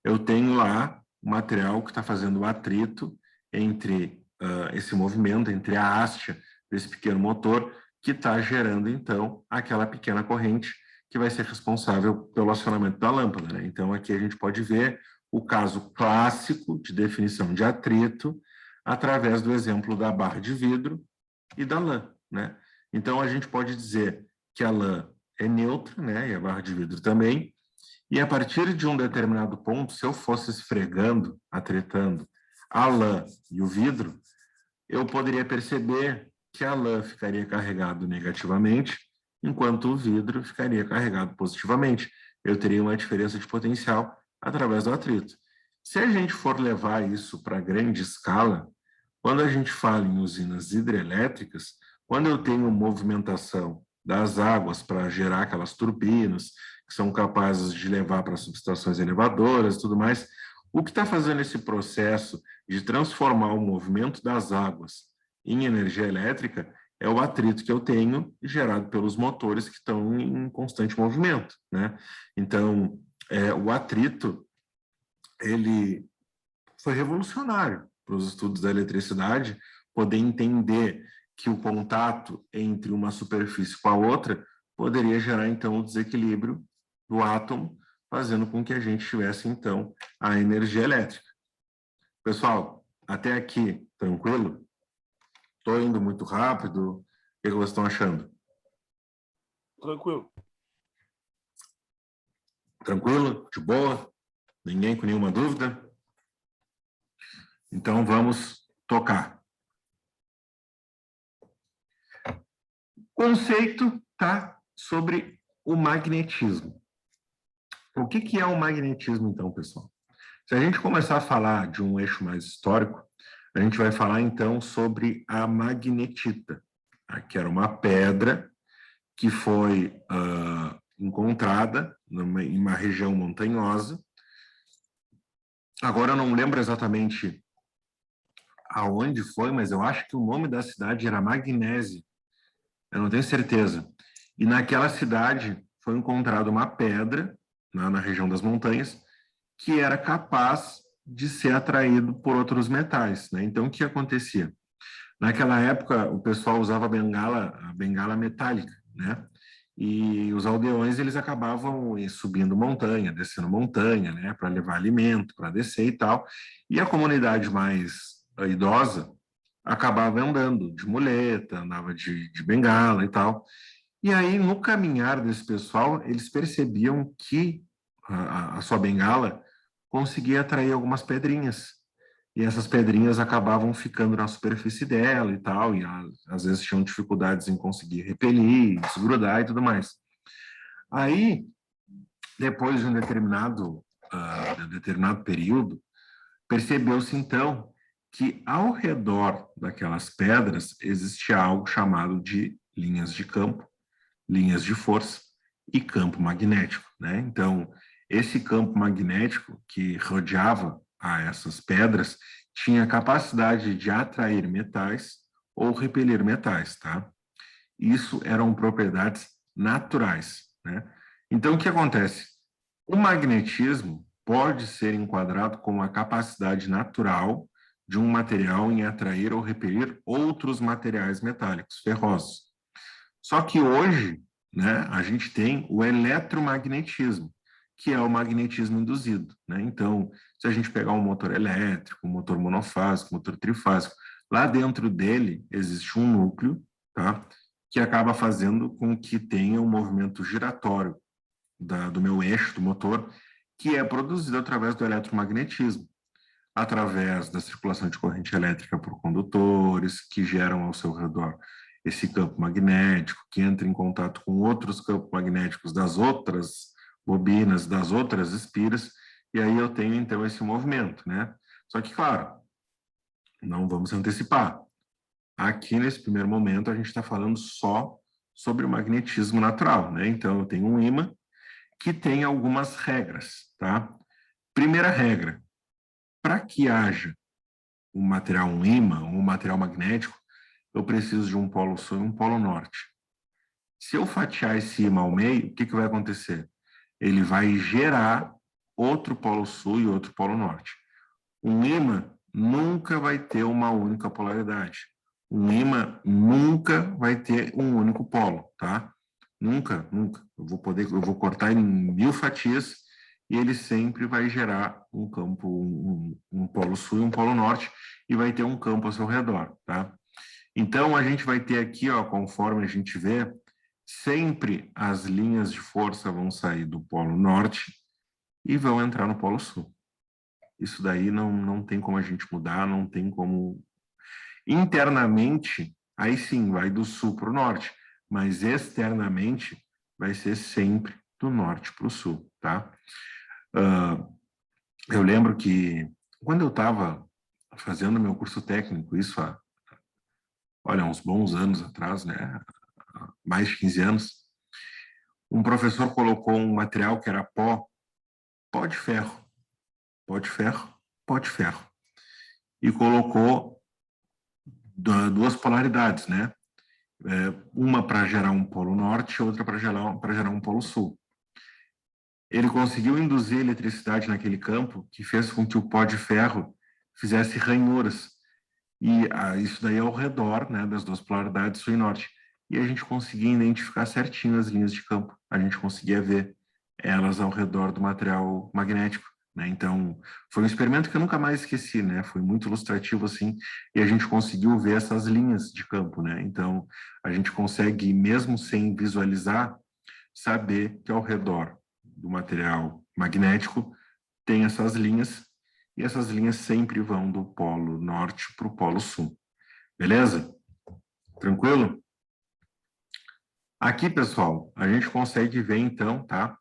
eu tenho lá o material que está fazendo o atrito entre esse movimento, entre a haste desse pequeno motor, que está gerando, então, aquela pequena corrente que vai ser responsável pelo acionamento da lâmpada, né? Então, aqui a gente pode ver o caso clássico de definição de atrito através do exemplo da barra de vidro e da lã, né? Então, a gente pode dizer que a lã é neutra, né? E a barra de vidro também. E a partir de um determinado ponto, se eu fosse esfregando, atritando a lã e o vidro, eu poderia perceber que a lã ficaria carregado negativamente, enquanto o vidro ficaria carregado positivamente. Eu teria uma diferença de potencial através do atrito. Se a gente for levar isso para grande escala, quando a gente fala em usinas hidrelétricas, quando eu tenho movimentação das águas para gerar aquelas turbinas, que são capazes de levar para subestações elevadoras e tudo mais, o que está fazendo esse processo de transformar o movimento das águas em energia elétrica é o atrito que eu tenho gerado pelos motores que estão em constante movimento, né? Então, o atrito, ele foi revolucionário para os estudos da eletricidade, poder entender que o contato entre uma superfície com a outra poderia gerar, então, o desequilíbrio do átomo, fazendo com que a gente tivesse, então, a energia elétrica. Pessoal, até aqui, tranquilo? Estou indo muito rápido? O que vocês estão achando? Tranquilo. Tranquilo? De boa? Ninguém com nenhuma dúvida? Então, vamos tocar. Conceito, tá? Sobre o magnetismo. O que é o magnetismo, então, pessoal? Se a gente começar a falar de um eixo mais histórico, a gente vai falar, então, sobre a magnetita, tá? Que era uma pedra que foi encontrada em uma região montanhosa. Agora, eu não lembro exatamente aonde foi, mas eu acho que o nome da cidade era Magnésia. Eu não tenho certeza. E naquela cidade foi encontrada uma pedra, na região das montanhas, que era capaz de ser atraído por outros metais, né? Então, o que acontecia? Naquela época, o pessoal usava a bengala metálica, né? E os aldeões, eles acabavam subindo montanha, descendo montanha, né? Para levar alimento, para descer e tal. E a comunidade mais idosa acabava andando de muleta, andava de bengala e tal. E aí, no caminhar desse pessoal, eles percebiam que a sua bengala conseguia atrair algumas pedrinhas. E essas pedrinhas acabavam ficando na superfície dela e tal, e às vezes tinham dificuldades em conseguir repelir, desgrudar e tudo mais. Aí, depois de um determinado período, percebeu-se então que ao redor daquelas pedras existia algo chamado de linhas de campo, linhas de força e campo magnético, né? Então, esse campo magnético que rodeava a essas pedras tinha capacidade de atrair metais ou repelir metais, tá? Isso eram propriedades naturais, né? Então, o que acontece? O magnetismo pode ser enquadrado como a capacidade natural de um material em atrair ou repelir outros materiais metálicos, ferrosos. Só que hoje, né, a gente tem o eletromagnetismo, que é o magnetismo induzido, né? Então, se a gente pegar um motor elétrico, um motor monofásico, um motor trifásico, lá dentro dele existe um núcleo, tá? Que acaba fazendo com que tenha um movimento giratório do meu eixo, do motor, que é produzido através do eletromagnetismo, através da circulação de corrente elétrica por condutores, que geram ao seu redor esse campo magnético, que entra em contato com outros campos magnéticos das outras bobinas, das outras espiras, e aí eu tenho, então, esse movimento, né? Só que, claro, não vamos antecipar. Aqui, nesse primeiro momento, a gente está falando só sobre o magnetismo natural, né? Então, eu tenho um ímã que tem algumas regras, tá? Primeira regra, para que haja um material, um ímã, um material magnético, eu preciso de um polo sul e um polo norte. Se eu fatiar esse ímã ao meio, o que vai acontecer? Ele vai gerar outro polo sul e outro polo norte. Um ímã nunca vai ter uma única polaridade. Um ímã nunca vai ter um único polo, tá? Nunca, nunca. Eu vou cortar em 1000 fatias e ele sempre vai gerar um campo, um polo sul e um polo norte, e vai ter um campo ao seu redor, tá? Então, a gente vai ter aqui, ó, conforme a gente vê, sempre as linhas de força vão sair do polo norte e vão entrar no polo sul. Isso daí não tem como a gente mudar, não tem como... Internamente, aí sim, vai do sul para o norte, mas externamente vai ser sempre do norte para o sul, tá? Eu lembro que quando eu estava fazendo meu curso técnico, isso há, olha, uns bons anos atrás, né? Mais de 15 anos, um professor colocou um material que era pó de ferro, pó de ferro, pó de ferro, e colocou duas polaridades, né? Uma para gerar um polo norte e outra para gerar um polo sul. Ele conseguiu induzir eletricidade naquele campo que fez com que o pó de ferro fizesse ranhuras. E isso daí é ao redor, né, das duas polaridades sul e norte. E a gente conseguia identificar certinho as linhas de campo. A gente conseguia ver elas ao redor do material magnético, né? Então, foi um experimento que eu nunca mais esqueci, né? Foi muito ilustrativo, assim, e a gente conseguiu ver essas linhas de campo, né? Então, a gente consegue, mesmo sem visualizar, saber que ao redor do material magnético tem essas linhas e essas linhas sempre vão do polo norte para o polo sul. Beleza? Tranquilo? Aqui, pessoal, a gente consegue ver, então, tá?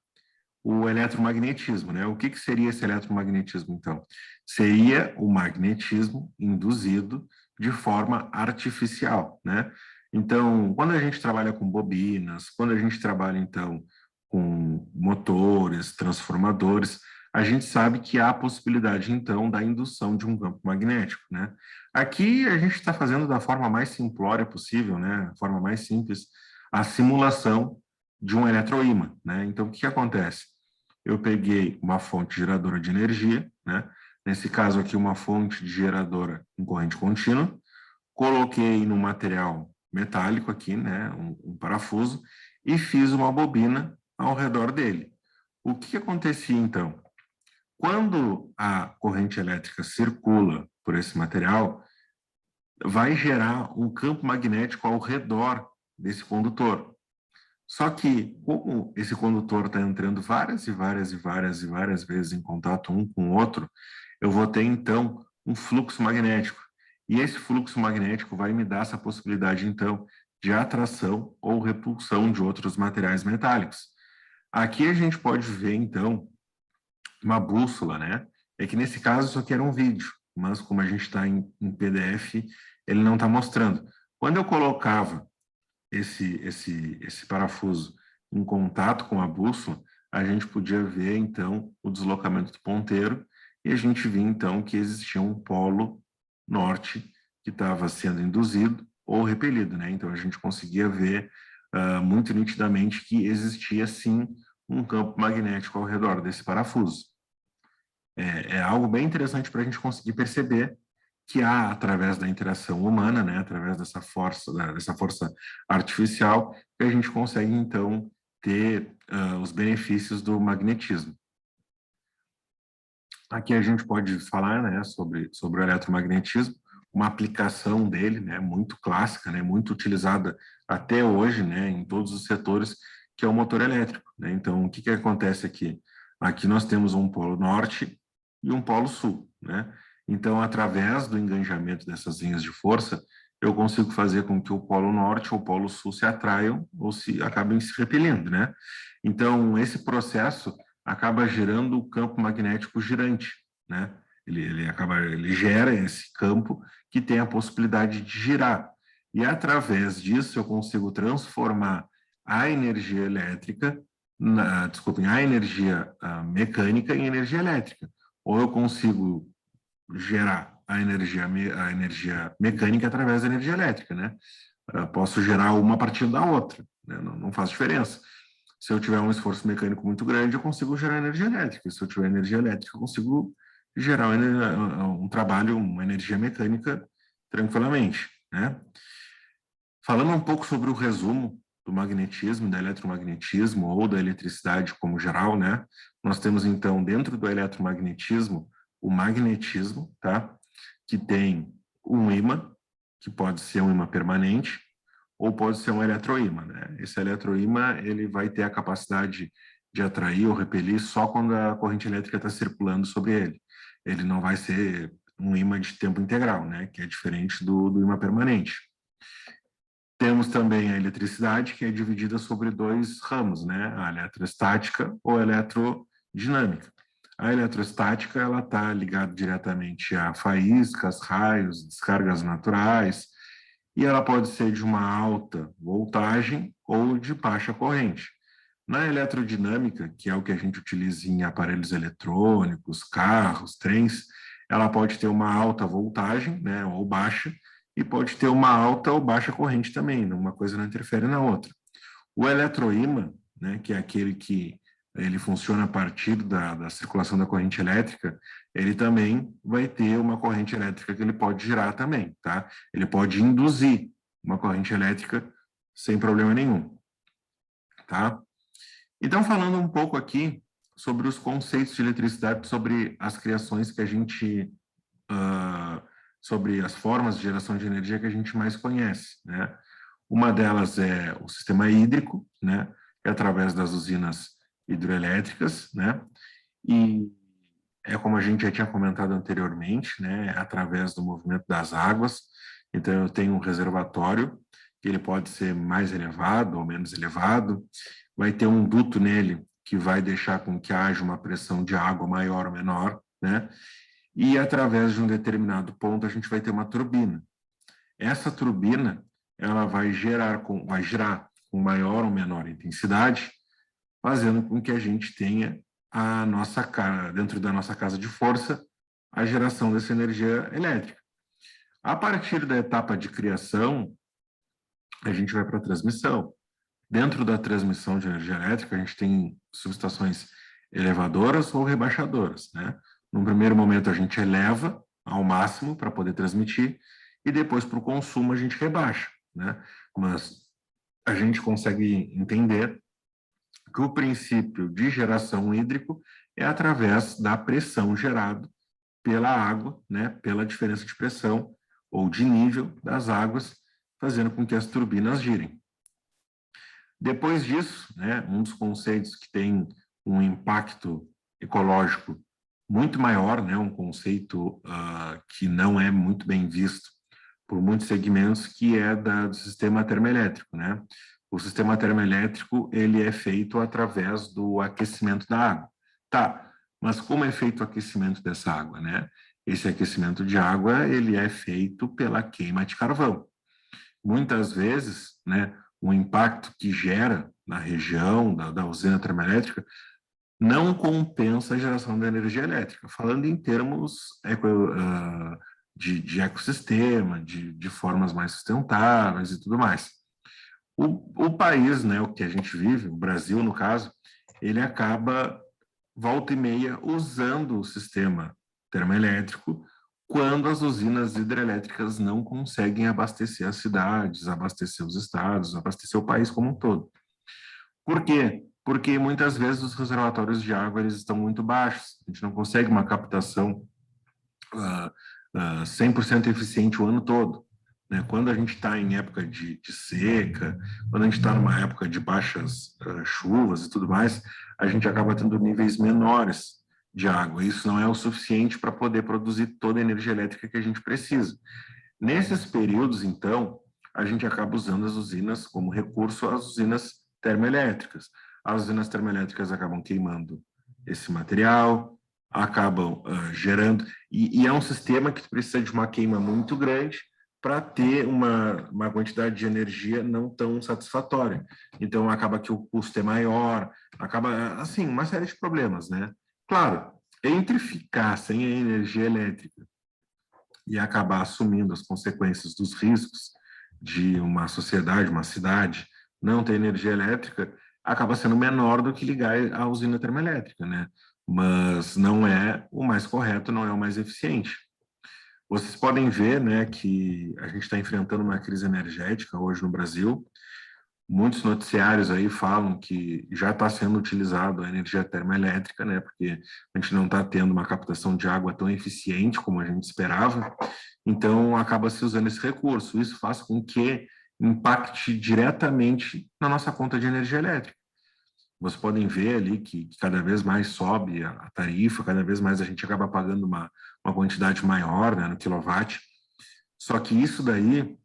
O eletromagnetismo, né? O que seria esse eletromagnetismo, então? Seria o magnetismo induzido de forma artificial, né? Então, quando a gente trabalha com bobinas, quando a gente trabalha, então, com motores, transformadores, a gente sabe que há a possibilidade, então, da indução de um campo magnético, né? Aqui a gente está fazendo da forma mais simplória possível, né? A forma mais simples, a simulação de um eletroímã, né? Então, o que acontece? Eu peguei uma fonte geradora de energia, né? Nesse caso aqui, uma fonte geradora em corrente contínua, coloquei no material metálico aqui, né? Um parafuso, e fiz uma bobina ao redor dele. O que acontecia, então? Quando a corrente elétrica circula por esse material, vai gerar um campo magnético ao redor desse condutor. Só que, como esse condutor está entrando várias vezes em contato um com o outro, eu vou ter, então, um fluxo magnético. E esse fluxo magnético vai me dar essa possibilidade, então, de atração ou repulsão de outros materiais metálicos. Aqui a gente pode ver, então, uma bússola, né? É que, nesse caso, isso aqui era um vídeo, mas como a gente está em PDF, ele não está mostrando. Quando eu colocava esse parafuso em contato com a bússola, a gente podia ver, então, o deslocamento do ponteiro, e a gente via, então, que existia um polo norte que estava sendo induzido ou repelido, né? Então, a gente conseguia ver muito nitidamente que existia, sim, um campo magnético ao redor desse parafuso. É algo bem interessante para a gente conseguir perceber que há, através da interação humana, né, através dessa força artificial, que a gente consegue, então, ter os benefícios do magnetismo. Aqui a gente pode falar, né, sobre o eletromagnetismo, uma aplicação dele, né, muito clássica, né, muito utilizada até hoje, né, em todos os setores, que é o motor elétrico, né? Então, o que acontece aqui? Aqui nós temos um polo norte e um polo sul, né? Então, através do engajamento dessas linhas de força, eu consigo fazer com que o polo norte ou o polo sul se atraiam ou acabem se repelindo, né? Então, esse processo acaba gerando o campo magnético girante, né? Ele gera esse campo que tem a possibilidade de girar. E, através disso, eu consigo transformar a energia elétrica, a energia mecânica em energia elétrica. Ou eu consigo gerar a energia mecânica através da energia elétrica, né? Posso gerar uma a partir da outra, né? Não faz diferença. Se eu tiver um esforço mecânico muito grande, eu consigo gerar energia elétrica. Se eu tiver energia elétrica, eu consigo gerar um trabalho, uma energia mecânica tranquilamente, né? Falando um pouco sobre o resumo do magnetismo, do eletromagnetismo ou da eletricidade como geral, né? Nós temos, então, dentro do eletromagnetismo, o magnetismo, tá? Que tem um ímã, que pode ser um ímã permanente, ou pode ser um eletroímã, né? Esse eletroímã, ele vai ter a capacidade de atrair ou repelir só quando a corrente elétrica está circulando sobre ele. Ele não vai ser um ímã de tempo integral, né? Que é diferente do ímã permanente. Temos também a eletricidade, que é dividida sobre dois ramos, né? A eletrostática ou a eletrodinâmica. A eletrostática, ela está ligada diretamente a faíscas, raios, descargas naturais, e ela pode ser de uma alta voltagem ou de baixa corrente. Na eletrodinâmica, que é o que a gente utiliza em aparelhos eletrônicos, carros, trens, ela pode ter uma alta voltagem, né, ou baixa, e pode ter uma alta ou baixa corrente também, uma coisa não interfere na outra. O eletroímã, né, que é aquele que ele funciona a partir da circulação da corrente elétrica, ele também vai ter uma corrente elétrica que ele pode girar também, tá? Ele pode induzir uma corrente elétrica sem problema nenhum, tá? Então, falando um pouco aqui sobre os conceitos de eletricidade, sobre as criações que a gente... sobre as formas de geração de energia que a gente mais conhece, né? Uma delas é o sistema hídrico, né? É através das usinas hidroelétricas, né? E é como a gente já tinha comentado anteriormente, né, através do movimento das águas. Então, eu tenho um reservatório, que ele pode ser mais elevado ou menos elevado, vai ter um duto nele que vai deixar com que haja uma pressão de água maior ou menor, né? E através de um determinado ponto a gente vai ter uma turbina. Essa turbina, ela vai girar com maior ou menor intensidade, fazendo com que a gente tenha a nossa dentro da nossa casa de força a geração dessa energia elétrica. A partir da etapa de criação, a gente vai para a transmissão. Dentro da transmissão de energia elétrica, a gente tem subestações elevadoras ou rebaixadoras, né? No primeiro momento, a gente eleva ao máximo para poder transmitir, e depois, para o consumo, a gente rebaixa, né? Mas a gente consegue entender que o princípio de geração hídrico é através da pressão gerada pela água, né? Pela diferença de pressão ou de nível das águas, fazendo com que as turbinas girem. Depois disso, né, um dos conceitos que tem um impacto ecológico muito maior, né, um conceito que não é muito bem visto por muitos segmentos, que é do sistema termoelétrico, né? O sistema termoelétrico, ele é feito através do aquecimento da água. Tá, mas como é feito o aquecimento dessa água, né? Esse aquecimento de água, ele é feito pela queima de carvão. Muitas vezes, né, o impacto que gera na região da usina termoelétrica não compensa a geração da energia elétrica, falando em termos de ecossistema, de formas mais sustentáveis e tudo mais. O país, né, o que a gente vive, o Brasil, no caso, ele acaba, volta e meia, usando o sistema termoelétrico quando as usinas hidrelétricas não conseguem abastecer as cidades, abastecer os estados, abastecer o país como um todo. Por quê? Porque muitas vezes os reservatórios de água eles estão muito baixos, a gente não consegue uma captação 100% eficiente o ano todo. Né? Quando a gente está em época de seca, quando a gente está numa época de baixas chuvas e tudo mais, a gente acaba tendo níveis menores de água. Isso não é o suficiente para poder produzir toda a energia elétrica que a gente precisa. Nesses períodos, então, a gente acaba usando as usinas como recurso às usinas termoelétricas. As usinas termoelétricas acabam queimando esse material, acabam gerando... E é um sistema que precisa de uma queima muito grande para ter uma quantidade de energia não tão satisfatória. Então, acaba que o custo é maior, acaba, assim, uma série de problemas, né? Claro, entre ficar sem a energia elétrica e acabar assumindo as consequências dos riscos de uma sociedade, uma cidade, não ter energia elétrica, acaba sendo menor do que ligar a usina termoelétrica, né? Mas não é o mais correto, não é o mais eficiente. Vocês podem ver, né, que a gente está enfrentando uma crise energética hoje no Brasil. Muitos noticiários aí falam que já está sendo utilizado a energia termoelétrica, né, porque a gente não está tendo uma captação de água tão eficiente como a gente esperava, então acaba se usando esse recurso. Isso faz com que impacte diretamente na nossa conta de energia elétrica. Vocês podem ver ali que cada vez mais sobe a tarifa, cada vez mais a gente acaba pagando uma quantidade maior, né, no quilowatt. Só que isso daí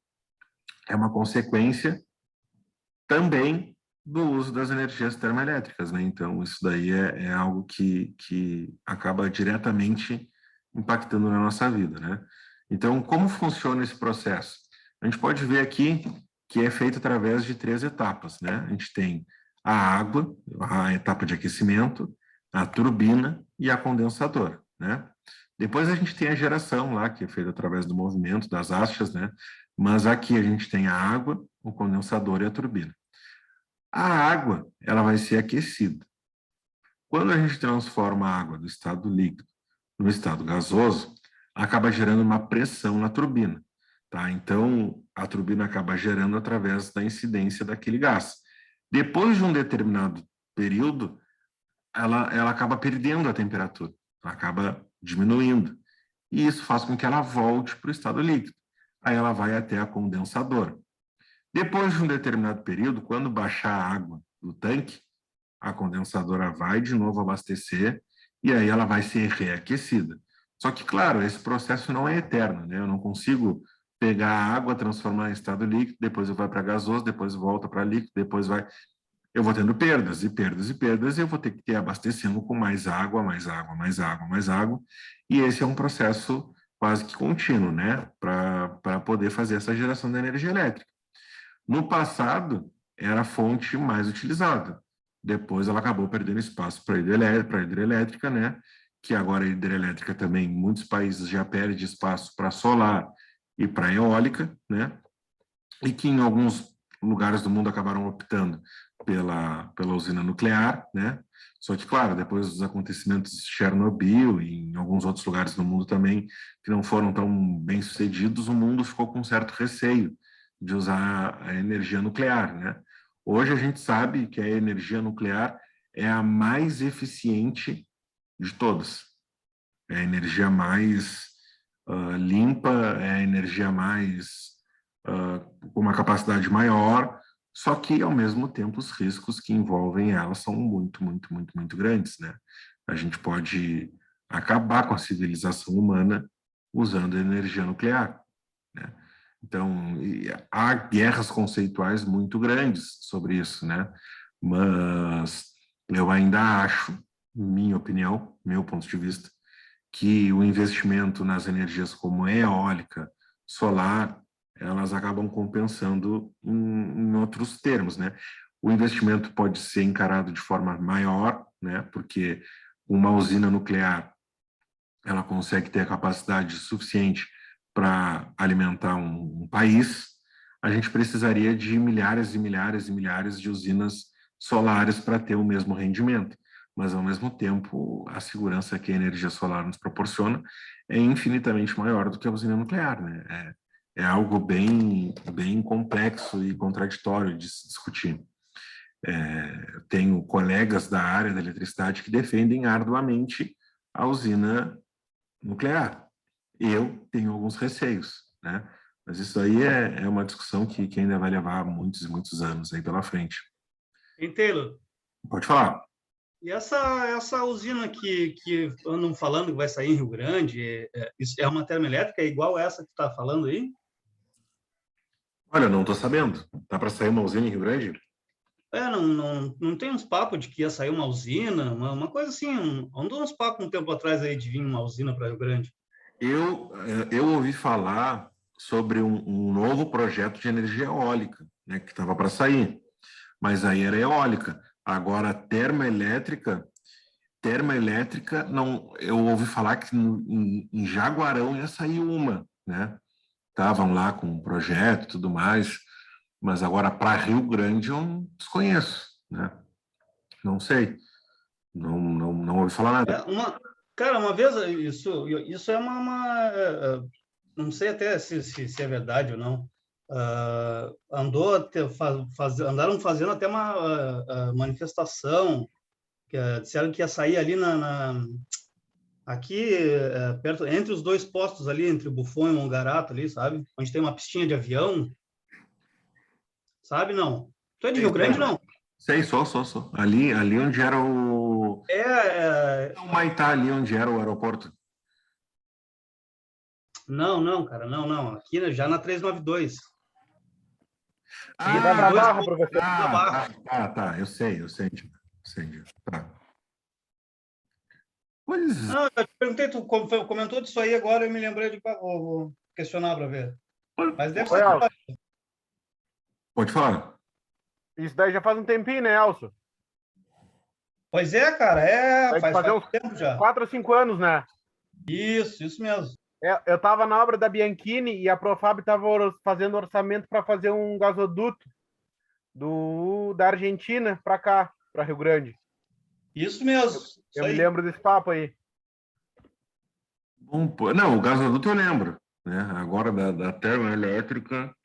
é uma consequência também do uso das energias termoelétricas, né? Então, isso daí é algo que acaba diretamente impactando na nossa vida, né? Então, como funciona esse processo? A gente pode ver aqui que é feito através de 3 etapas, né? A gente tem a água, a etapa de aquecimento, a turbina e a condensadora, né? Depois a gente tem a geração lá, que é feita através do movimento das hastes, né? Mas aqui a gente tem a água, o condensador e a turbina. A água, ela vai ser aquecida. Quando a gente transforma a água do estado líquido no estado gasoso, acaba gerando uma pressão na turbina, tá? Então, a turbina acaba gerando através da incidência daquele gás. Depois de um determinado período, ela acaba perdendo a temperatura, acaba diminuindo. E isso faz com que ela volte para o estado líquido. Aí ela vai até a condensadora. Depois de um determinado período, quando baixar a água do tanque, a condensadora vai de novo abastecer e aí ela vai ser reaquecida. Só que, claro, esse processo não é eterno, né? Eu não consigo pegar a água, transformar em estado líquido, depois vai para gasoso, depois volta para líquido, depois vai... Eu vou tendo perdas e perdas e perdas, e eu vou ter que ter abastecendo com mais água, mais água, mais água, mais água, e esse é um processo quase que contínuo, né? Para poder fazer essa geração de energia elétrica. No passado, era a fonte mais utilizada. Depois ela acabou perdendo espaço para a hidrelétrica, né? Que agora a hidrelétrica também, em muitos países já perde espaço para solar e para eólica, né? E que em alguns lugares do mundo acabaram optando pela usina nuclear, né? Só que, claro, depois dos acontecimentos de Chernobyl e em alguns outros lugares do mundo também, que não foram tão bem sucedidos, o mundo ficou com certo receio de usar a energia nuclear, né? Hoje a gente sabe que a energia nuclear é a mais eficiente de todas. É a energia mais limpa, é a energia mais com uma capacidade maior, só que, ao mesmo tempo, os riscos que envolvem ela são muito, muito, muito, muito grandes, né? A gente pode acabar com a civilização humana usando energia nuclear, né? Então, há guerras conceituais muito grandes sobre isso, né? Mas eu ainda acho, minha opinião, meu ponto de vista, que o investimento nas energias como eólica, solar, elas acabam compensando em outros termos, né? O investimento pode ser encarado de forma maior, né? Porque uma usina nuclear, ela consegue ter a capacidade suficiente para alimentar um país. A gente precisaria de milhares e milhares e milhares de usinas solares para ter o mesmo rendimento, mas ao mesmo tempo a segurança que a energia solar nos proporciona é infinitamente maior do que a usina nuclear, né? É algo bem complexo e contraditório de se discutir. Eu tenho colegas da área da eletricidade que defendem arduamente a usina nuclear. Eu tenho alguns receios, né? Mas isso aí é uma discussão que ainda vai levar muitos e muitos anos aí pela frente. Taylor, Pode falar. e essa usina que andam falando que vai sair em Rio Grande, isso é uma termoelétrica igual essa que tu está falando aí? Olha, não estou sabendo. Tá para sair uma usina em Rio Grande? Não tem uns papos de que ia sair uma usina, uma coisa assim, andou uns papos um tempo atrás aí de vir uma usina para Rio Grande. Eu ouvi falar sobre um novo projeto de energia eólica, né, que estava para sair, mas aí era eólica. Agora, termoelétrica, não, eu ouvi falar que em Jaguarão ia sair uma, né? Estavam lá com um projeto e tudo mais, mas agora para Rio Grande eu desconheço, né? Não sei, não ouvi falar nada. Cara, uma vez, isso é não sei até se é verdade ou não. Andaram fazendo até uma manifestação, que disseram que ia sair ali aqui perto, entre os dois postos ali, entre o Buffon e o Mongarato ali, sabe? Onde tem uma pistinha de avião, sabe? Não. Tu é de Rio Grande, não? Sei, sou. Ali onde era o Humaitá, ali onde era o aeroporto. Não, cara, não. Aqui já na 392. Vai pra Barra, professor. Tá, eu sei. Tá. Pois, Não, eu te perguntei, tu comentou disso aí agora, eu me lembrei de vou questionar para ver. Mas deve ser. pode falar. Isso daí já faz um tempinho, né, Elcio? Pois é, cara, faz uns tempo já. 4 ou 5 anos, né? Isso mesmo. Eu estava na obra da Bianchini e a Profab estava fazendo orçamento para fazer um gasoduto da Argentina para cá, para Rio Grande. Isso mesmo. Eu me lembro desse papo aí. Bom, não, o gasoduto eu lembro, né? Agora da termoelétrica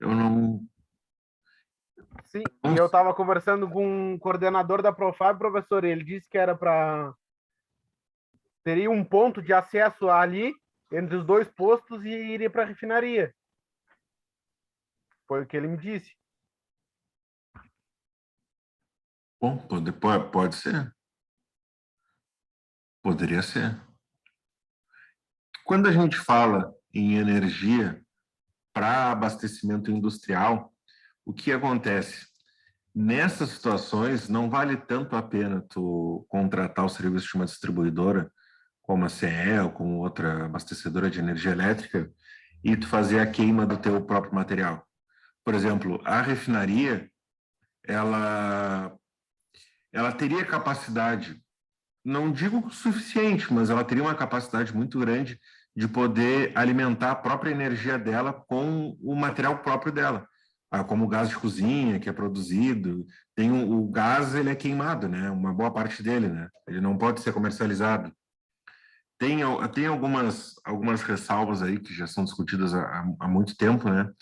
eu não. Sim, e eu estava conversando com um coordenador da Profab, professor, e ele disse que era para teria um ponto de acesso ali entre os dois postos e iria para a refinaria. Foi o que ele me disse. Bom, pode ser. Poderia ser. Quando a gente fala em energia para abastecimento industrial, o que acontece? Nessas situações, não vale tanto a pena tu contratar o serviço de uma distribuidora, como a CE ou como outra abastecedora de energia elétrica, e tu fazer a queima do teu próprio material. Por exemplo, a refinaria, ela teria capacidade, não digo suficiente, mas ela teria uma capacidade muito grande de poder alimentar a própria energia dela com o material próprio dela, como o gás de cozinha que é produzido. Tem o gás, ele é queimado, né? Uma boa parte dele, né? Ele não pode ser comercializado. Tem algumas ressalvas aí que já são discutidas há muito tempo, né?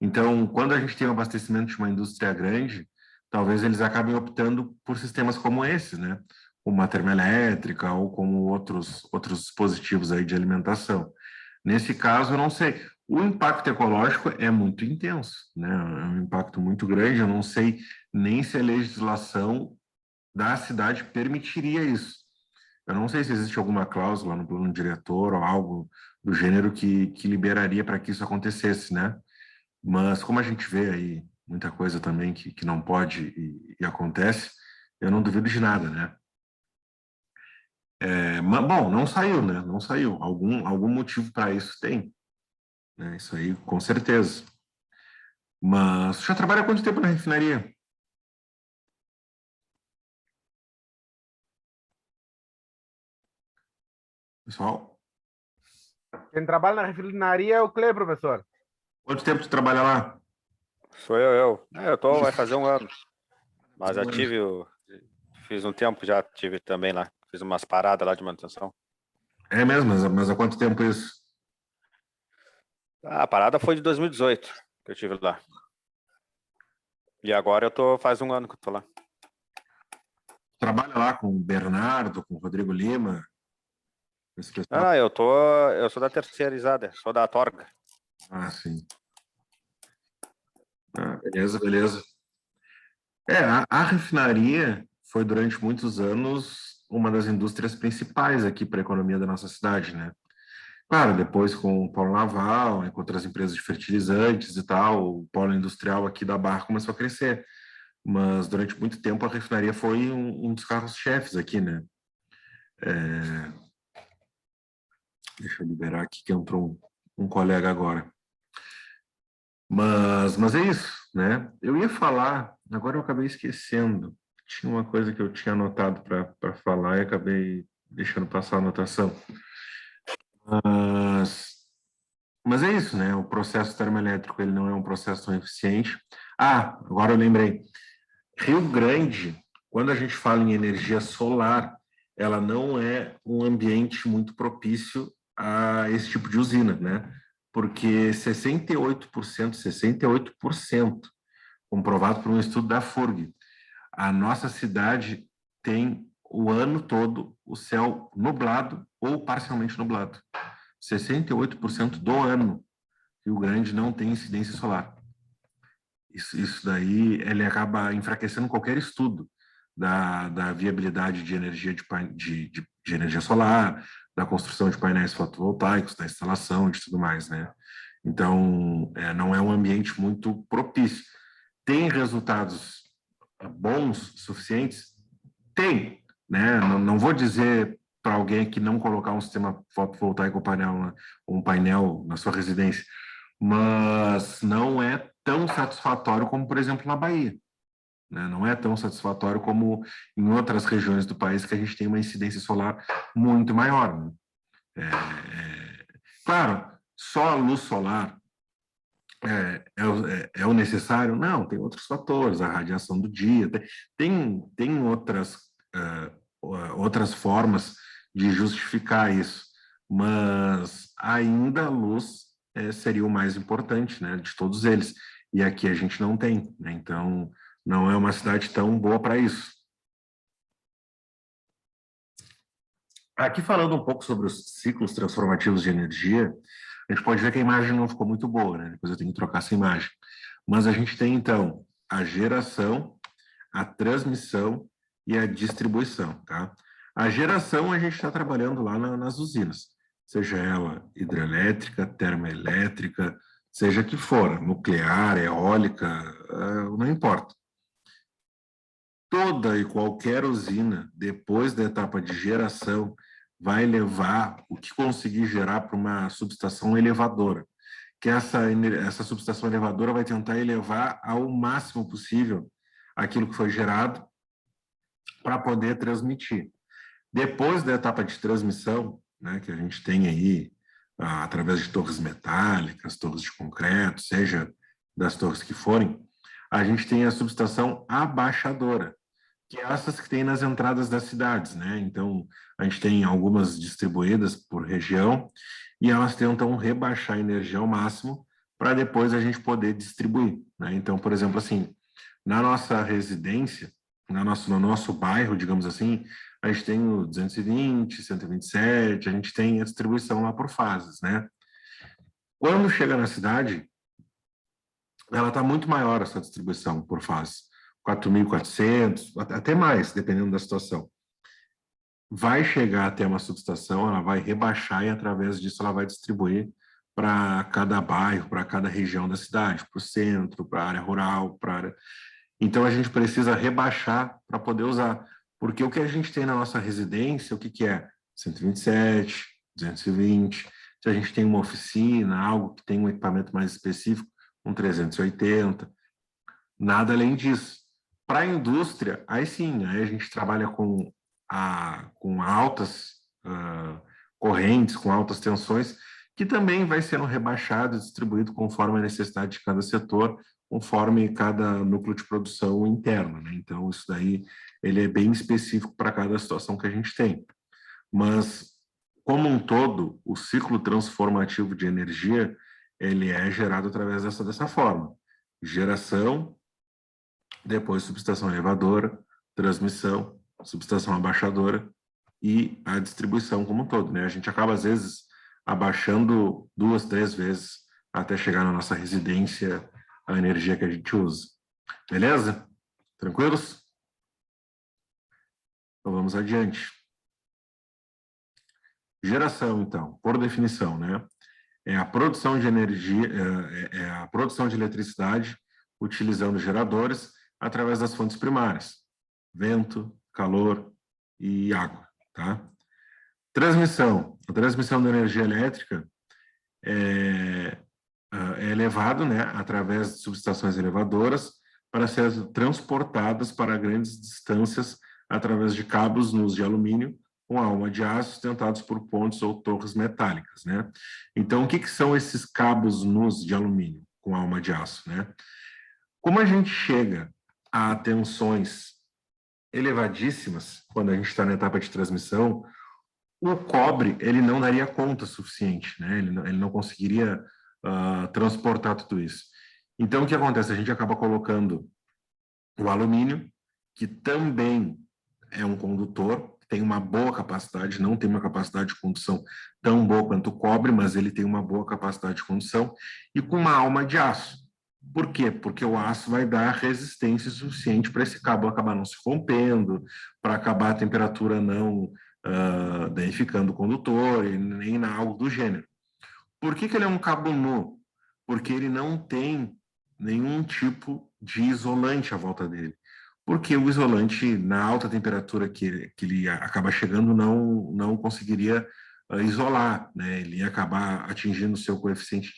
Então, quando a gente tem o abastecimento de uma indústria grande, talvez eles acabem optando por sistemas como esses, né? Como a termoelétrica ou como outros dispositivos aí de alimentação. Nesse caso, eu não sei. O impacto ecológico é muito intenso, né? É um impacto muito grande. Eu não sei nem se a legislação da cidade permitiria isso. Eu não sei se existe alguma cláusula no plano diretor ou algo do gênero que liberaria para que isso acontecesse, né? Mas como a gente vê aí muita coisa também que não pode e acontece, eu não duvido de nada, né? Mas, bom, não saiu, né? Não saiu. Algum motivo para isso tem, né? Isso aí, com certeza. Mas você já trabalha há quanto tempo na refinaria? Pessoal, Quem trabalha na refinaria é o Clê, professor. quanto tempo você trabalha lá? Sou eu. Vai fazer um ano. Mas já fiz um tempo, já tive também lá. Fiz umas paradas lá de manutenção. É mesmo, mas há quanto tempo isso? A parada foi de 2018 que eu tive lá. E agora faz um ano que eu tô lá. Trabalha lá com o Bernardo, com o Rodrigo Lima? Esse pessoal? Não, eu sou da terceirizada, sou da Torga. Ah, sim. Beleza. A refinaria foi durante muitos anos uma das indústrias principais aqui para a economia da nossa cidade, né? Claro, depois com o polo naval, com outras empresas de fertilizantes e tal, o polo industrial aqui da Barra começou a crescer. Mas durante muito tempo a refinaria foi um dos carros-chefes aqui, né? Deixa eu liberar aqui que entrou um colega agora. Mas é isso, né? Eu ia falar, agora eu acabei esquecendo. Tinha uma coisa que eu tinha anotado para falar e acabei deixando passar a anotação. Mas é isso, né? O processo termoelétrico ele não é um processo tão eficiente. Agora eu lembrei. Rio Grande, quando a gente fala em energia solar, ela não é um ambiente muito propício a esse tipo de usina, né? Porque 68%, comprovado por um estudo da FURG, a nossa cidade tem o ano todo o céu nublado ou parcialmente nublado. 68% do ano, Rio Grande não tem incidência solar. Isso daí ele acaba enfraquecendo qualquer estudo da viabilidade de energia de energia solar, da construção de painéis fotovoltaicos, da instalação de tudo mais, né? Então, não é um ambiente muito propício. Tem resultados bons, suficientes? Tem, né? Não vou dizer para alguém que não colocar um sistema fotovoltaico ou um painel na sua residência, mas não é tão satisfatório como, por exemplo, na Bahia, né? Não é tão satisfatório como em outras regiões do país que a gente tem uma incidência solar muito maior, né? Claro, só a luz solar é o necessário? Não, tem outros fatores, a radiação do dia, tem outras formas de justificar isso, mas ainda a luz seria o mais importante, né, de todos eles. E aqui a gente não tem, né? Então não é uma cidade tão boa para isso. Aqui falando um pouco sobre os ciclos transformativos de energia, a gente pode ver que a imagem não ficou muito boa, né? Depois eu tenho que trocar essa imagem. Mas a gente tem, então, a geração, a transmissão e a distribuição, tá? A geração a gente está trabalhando lá nas usinas, seja ela hidrelétrica, termoelétrica, seja que for, nuclear, eólica, não importa. Toda e qualquer usina, depois da etapa de geração, vai levar o que conseguir gerar para uma subestação elevadora, que essa subestação elevadora vai tentar elevar ao máximo possível aquilo que foi gerado para poder transmitir. Depois da etapa de transmissão, né, que a gente tem aí, através de torres metálicas, torres de concreto, seja das torres que forem, a gente tem a subestação abaixadora, que é essas que tem nas entradas das cidades, né? Então, a gente tem algumas distribuídas por região e elas tentam rebaixar a energia ao máximo para depois a gente poder distribuir, né? Então, por exemplo, assim, na nossa residência, no nosso bairro, digamos assim, a gente tem o 220, 127, a gente tem a distribuição lá por fases, né? Quando chega na cidade, ela está muito maior essa distribuição por fase. 4.400, até mais, dependendo da situação. Vai chegar até uma subestação, ela vai rebaixar e, através disso, ela vai distribuir para cada bairro, para cada região da cidade, para o centro, para a área rural, para a área... Então, a gente precisa rebaixar para poder usar. Porque o que a gente tem na nossa residência, o que é? 127, 220. Se a gente tem uma oficina, algo que tem um equipamento mais específico, um 380. Nada além disso. Para a indústria, aí sim, aí a gente trabalha com altas correntes, com altas tensões, que também vai sendo rebaixado e distribuído conforme a necessidade de cada setor, conforme cada núcleo de produção interno, né? Então, isso daí ele é bem específico para cada situação que a gente tem. Mas, como um todo, o ciclo transformativo de energia, ele é gerado através dessa forma. Geração, depois subestação elevadora, transmissão, subestação abaixadora e a distribuição como um todo, né? A gente acaba, às vezes, abaixando 2, 3 vezes até chegar na nossa residência a energia que a gente usa. Beleza? Tranquilos? Então, vamos adiante. Geração, então, por definição, né? É a produção de energia, é a produção de eletricidade utilizando geradores através das fontes primárias, vento, calor e água, tá? Transmissão. A transmissão da energia elétrica é elevado, né, através de subestações elevadoras para ser transportadas para grandes distâncias através de cabos nus de alumínio com alma de aço sustentados por pontes ou torres metálicas, né? Então, o que são esses cabos nus de alumínio com alma de aço, né? Como a gente chega a tensões elevadíssimas, quando a gente está na etapa de transmissão, o cobre ele não daria conta suficiente, né? Ele não conseguiria transportar tudo isso. Então, o que acontece? A gente acaba colocando o alumínio, que também é um condutor, tem uma boa capacidade, não tem uma capacidade de condução tão boa quanto o cobre, mas ele tem uma boa capacidade de condução, e com uma alma de aço. Por quê? Porque o aço vai dar resistência suficiente para esse cabo acabar não se rompendo, para acabar a temperatura não danificando o condutor, e nem algo do gênero. Por que ele é um cabo nu? Porque ele não tem nenhum tipo de isolante à volta dele. Porque o isolante, na alta temperatura que ele acaba chegando, não conseguiria isolar, né? Ele ia acabar atingindo o seu coeficiente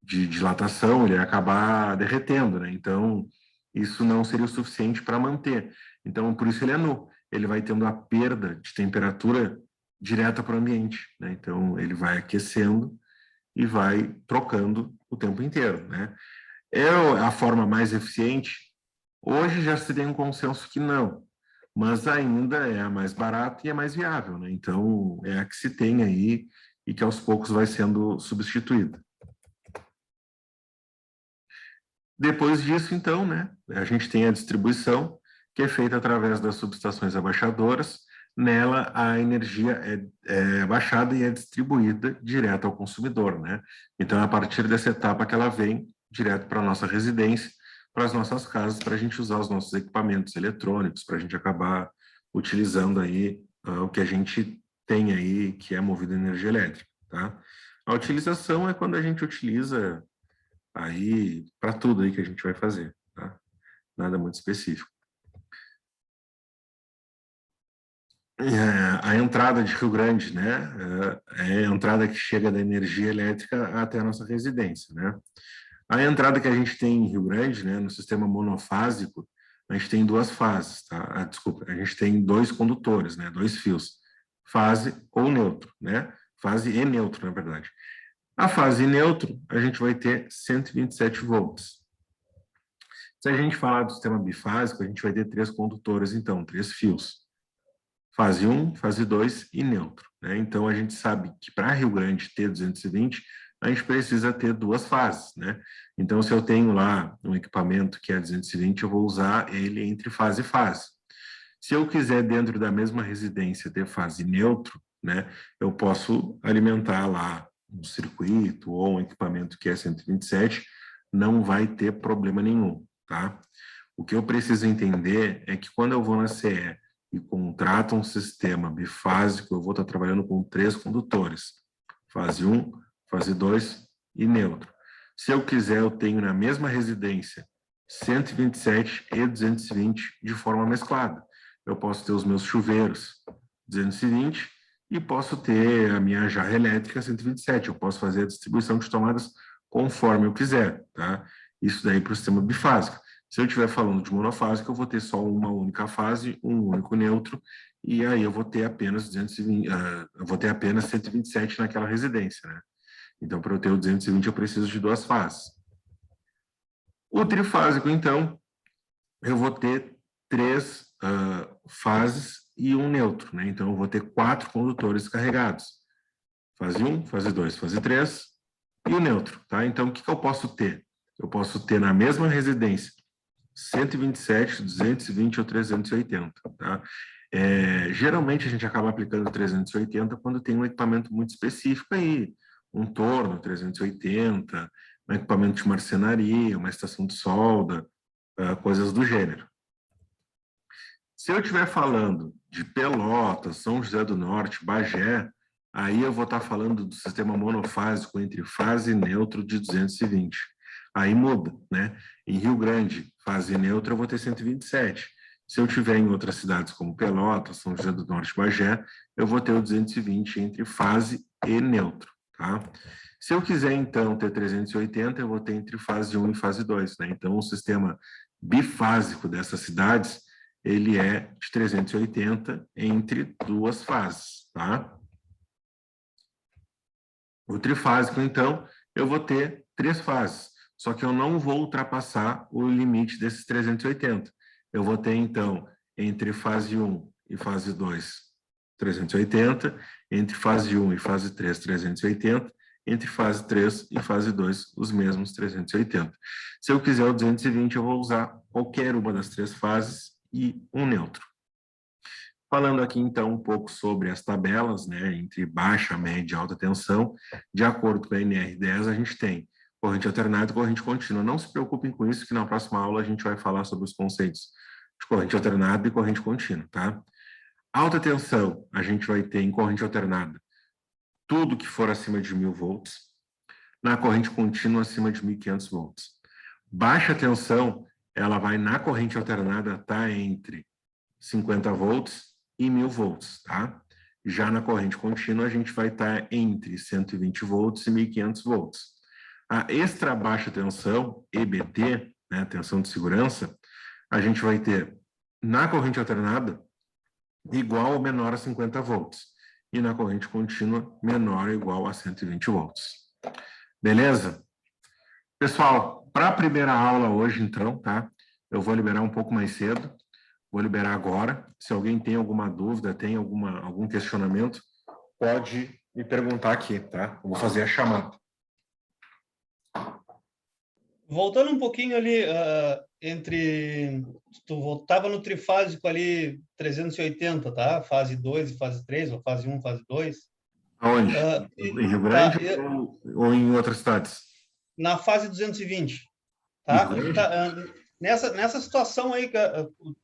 de dilatação, ele ia acabar derretendo, né? Então, isso não seria o suficiente para manter. Então, por isso ele é nu. Ele vai tendo a perda de temperatura direta para o ambiente, né? Então, ele vai aquecendo e vai trocando o tempo inteiro, né? É a forma mais eficiente? Hoje já se tem um consenso que não, mas ainda é a mais barata e é mais viável, né? Então, é a que se tem aí e que aos poucos vai sendo substituída. Depois disso, então, né, a gente tem a distribuição, que é feita através das subestações abaixadoras. Nela, a energia é abaixada e é distribuída direto ao consumidor, né? Então, é a partir dessa etapa que ela vem direto para a nossa residência, para as nossas casas, para a gente usar os nossos equipamentos eletrônicos, para a gente acabar utilizando aí o que a gente tem aí, que é movido a energia elétrica, tá? A utilização é quando a gente utiliza aí para tudo aí que a gente vai fazer, tá? Nada muito específico. A entrada de Rio Grande, né? É a entrada que chega da energia elétrica até a nossa residência, né? A entrada que a gente tem em Rio Grande, né, no sistema monofásico, a gente tem duas fases, tá? Desculpa, a gente tem dois condutores, né, dois fios, fase ou neutro, né? Fase e neutro, na verdade. A fase neutro, a gente vai ter 127 volts. Se a gente falar do sistema bifásico, a gente vai ter 3 condutores, então, 3 fios. Fase 1, fase 2 e neutro, né? Então, a gente sabe que para Rio Grande ter 220, a gente precisa ter 2 fases, né? Então, se eu tenho lá um equipamento que é 220, eu vou usar ele entre fase e fase. Se eu quiser, dentro da mesma residência, ter fase neutro, né? Eu posso alimentar lá um circuito ou um equipamento que é 127, não vai ter problema nenhum, tá? O que eu preciso entender é que quando eu vou na CE e contrato um sistema bifásico, eu vou estar trabalhando com 3 condutores, fase 1, fase 2 e neutro. Se eu quiser, eu tenho na mesma residência 127 e 220 de forma mesclada. Eu posso ter os meus chuveiros 220 e posso ter a minha jarra elétrica 127. Eu posso fazer a distribuição de tomadas conforme eu quiser, tá? Isso daí para o sistema bifásico. Se eu estiver falando de monofásico, eu vou ter só uma única fase, um único neutro, e aí eu vou ter apenas 220, eu vou ter apenas 127 naquela residência, né? Então, para eu ter o 220, eu preciso de 2 fases. O trifásico, então, eu vou ter 3 fases e um neutro, né? Então, eu vou ter 4 condutores carregados. Fase 1, fase 2, fase 3 e o neutro, tá? Então, o que eu posso ter? Eu posso ter na mesma residência 127, 220 ou 380, tá? Geralmente, a gente acaba aplicando 380 quando tem um equipamento muito específico aí, um torno 380, um equipamento de marcenaria, uma estação de solda, coisas do gênero. Se eu estiver falando de Pelotas, São José do Norte, Bagé, aí eu vou estar falando do sistema monofásico entre fase e neutro de 220. Aí muda, né? Em Rio Grande, fase neutra, eu vou ter 127. Se eu tiver em outras cidades como Pelotas, São José do Norte, Bagé, eu vou ter o 220 entre fase e neutro, tá? Se eu quiser, então, ter 380, eu vou ter entre fase 1 e fase 2, né? Então, o sistema bifásico dessas cidades, ele é de 380 entre 2 fases, tá? O trifásico, então, eu vou ter 3 fases, só que eu não vou ultrapassar o limite desses 380. Eu vou ter, então, entre fase 1 e fase 2, 380, entre fase 1 e fase 3, 380, entre fase 3 e fase 2, os mesmos 380. Se eu quiser o 220, eu vou usar qualquer uma das 3 fases e um neutro. Falando aqui, então, um pouco sobre as tabelas, né, entre baixa, média e alta tensão, de acordo com a NR10, a gente tem corrente alternada e corrente contínua. Não se preocupem com isso, que na próxima aula a gente vai falar sobre os conceitos de corrente alternada e corrente contínua, tá? Alta tensão, a gente vai ter em corrente alternada tudo que for acima de 1000 volts, na corrente contínua acima de 1500 volts. Baixa tensão, ela vai na corrente alternada estar entre 50 volts e 1000 volts, tá? Já na corrente contínua, a gente vai estar entre 120 volts e 1500 volts. A extra baixa tensão, EBT, né, tensão de segurança, a gente vai ter na corrente alternada igual ou menor a 50 volts e na corrente contínua menor ou igual a 120 volts. Beleza? Pessoal, para a primeira aula hoje, então, tá? Eu vou liberar um pouco mais cedo, vou liberar agora. Se alguém tem alguma dúvida, tem algum questionamento, pode me perguntar aqui, tá? Eu vou fazer a chamada. Voltando um pouquinho ali, tu voltava no trifásico ali 380, tá? Fase 2 e fase 3, ou fase 1, fase 2. Aonde? Em Rio Grande ou em outras cidades? Na fase 220, tá? Nessa situação aí,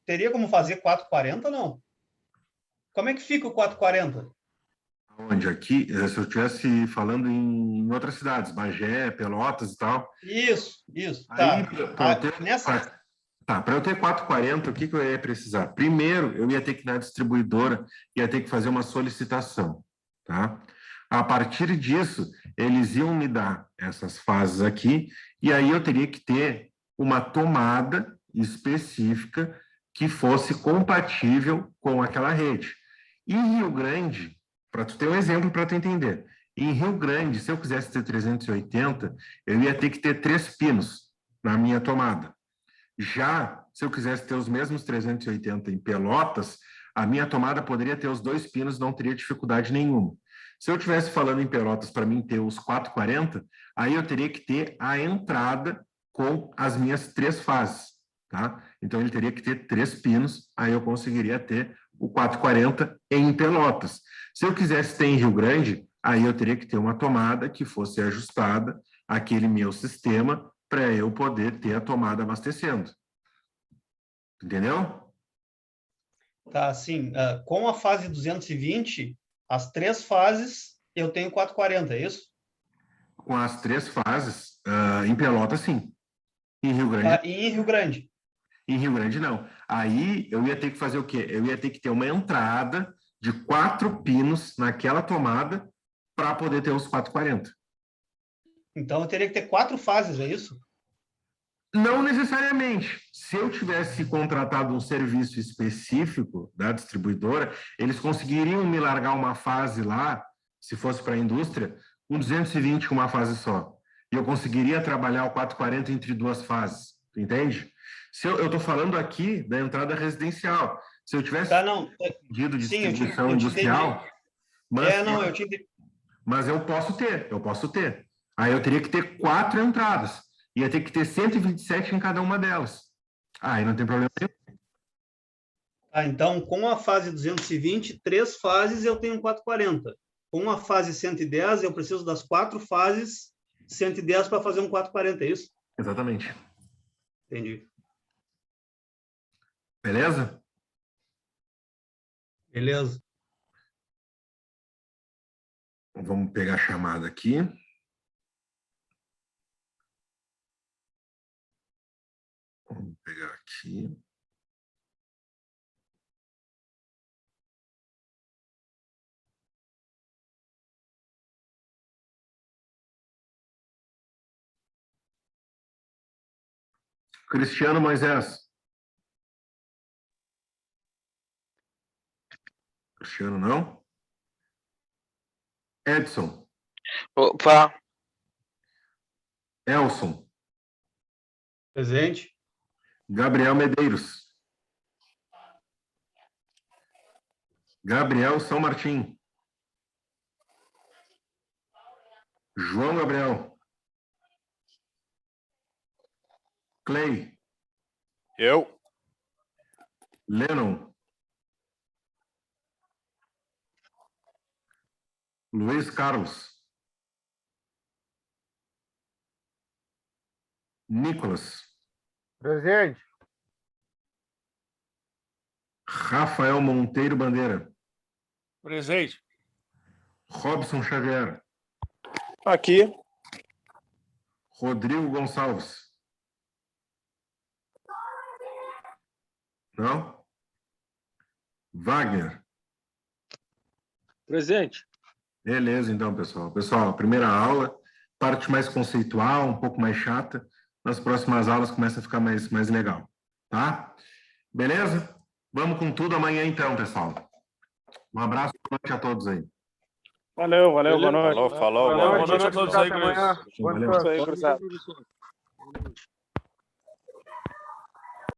teria como fazer 440 ou não? Como é que fica o 440? Onde? Aqui, se eu estivesse falando em outras cidades, Bagé, Pelotas e tal. Isso. Aí, Tá. para eu ter 440, o que eu ia precisar? Primeiro, eu ia ter que ir na distribuidora, ia ter que fazer uma solicitação, tá? A partir disso, eles iam me dar essas fases aqui, e aí eu teria que ter uma tomada específica que fosse compatível com aquela rede. Em Rio Grande, para tu ter um exemplo para tu entender, em Rio Grande, se eu quisesse ter 380, eu ia ter que ter 3 pinos na minha tomada. Já, se eu quisesse ter os mesmos 380 em Pelotas, a minha tomada poderia ter os 2 pinos, não teria dificuldade nenhuma. Se eu estivesse falando em Pelotas para mim ter os 440, aí eu teria que ter a entrada com as minhas 3 fases, tá? Então ele teria que ter 3 pinos, aí eu conseguiria ter o 440 em Pelotas. Se eu quisesse ter em Rio Grande, aí eu teria que ter uma tomada que fosse ajustada àquele meu sistema para eu poder ter a tomada abastecendo. Entendeu? Tá, assim, com a fase 220, as 3 fases, eu tenho 440, é isso? Com as 3 fases, em Pelotas, sim. Em Rio Grande, E em Rio Grande? Em Rio Grande, não. Aí eu ia ter que fazer o quê? Eu ia ter que ter uma entrada de 4 pinos naquela tomada para poder ter os 440. Então, eu teria que ter 4 fases, é isso? Não necessariamente. Se eu tivesse contratado um serviço específico da distribuidora, eles conseguiriam me largar uma fase lá, se fosse para a indústria, um 220 com uma fase só. E eu conseguiria trabalhar o 440 entre 2 fases, entende? Se eu estou falando aqui da entrada residencial. Se eu tivesse pedido de distribuição industrial, mas eu posso ter. Aí eu teria que ter 4 entradas. Ia ter que ter 127 em cada uma delas. Aí não tem problema nenhum. Então, com a fase 220, 3 fases eu tenho 440. Com a fase 110, eu preciso das 4 fases 110 para fazer um 440, é isso? Exatamente. Entendi. Beleza? Beleza. Vamos pegar a chamada aqui. Vamos pegar aqui. Cristiano Moisés. Cristiano não? Edson. Opa. Elson. Presente. Gabriel Medeiros. Gabriel São Martim. João Gabriel. Clay. Eu. Lennon. Luiz Carlos. Nicolas. Presente. Rafael Monteiro Bandeira. Presente. Robson Xavier. Aqui. Rodrigo Gonçalves. Não? Wagner. Presente. Beleza, então, pessoal. Pessoal, primeira aula, parte mais conceitual, um pouco mais chata. Nas próximas aulas começa a ficar mais legal, tá? Beleza? Vamos com tudo amanhã, então, pessoal. Um abraço, boa noite a todos aí. Valeu, boa noite. Falou. Boa noite a todos aí, Até amanhã. Valeu. Isso aí, cruzado.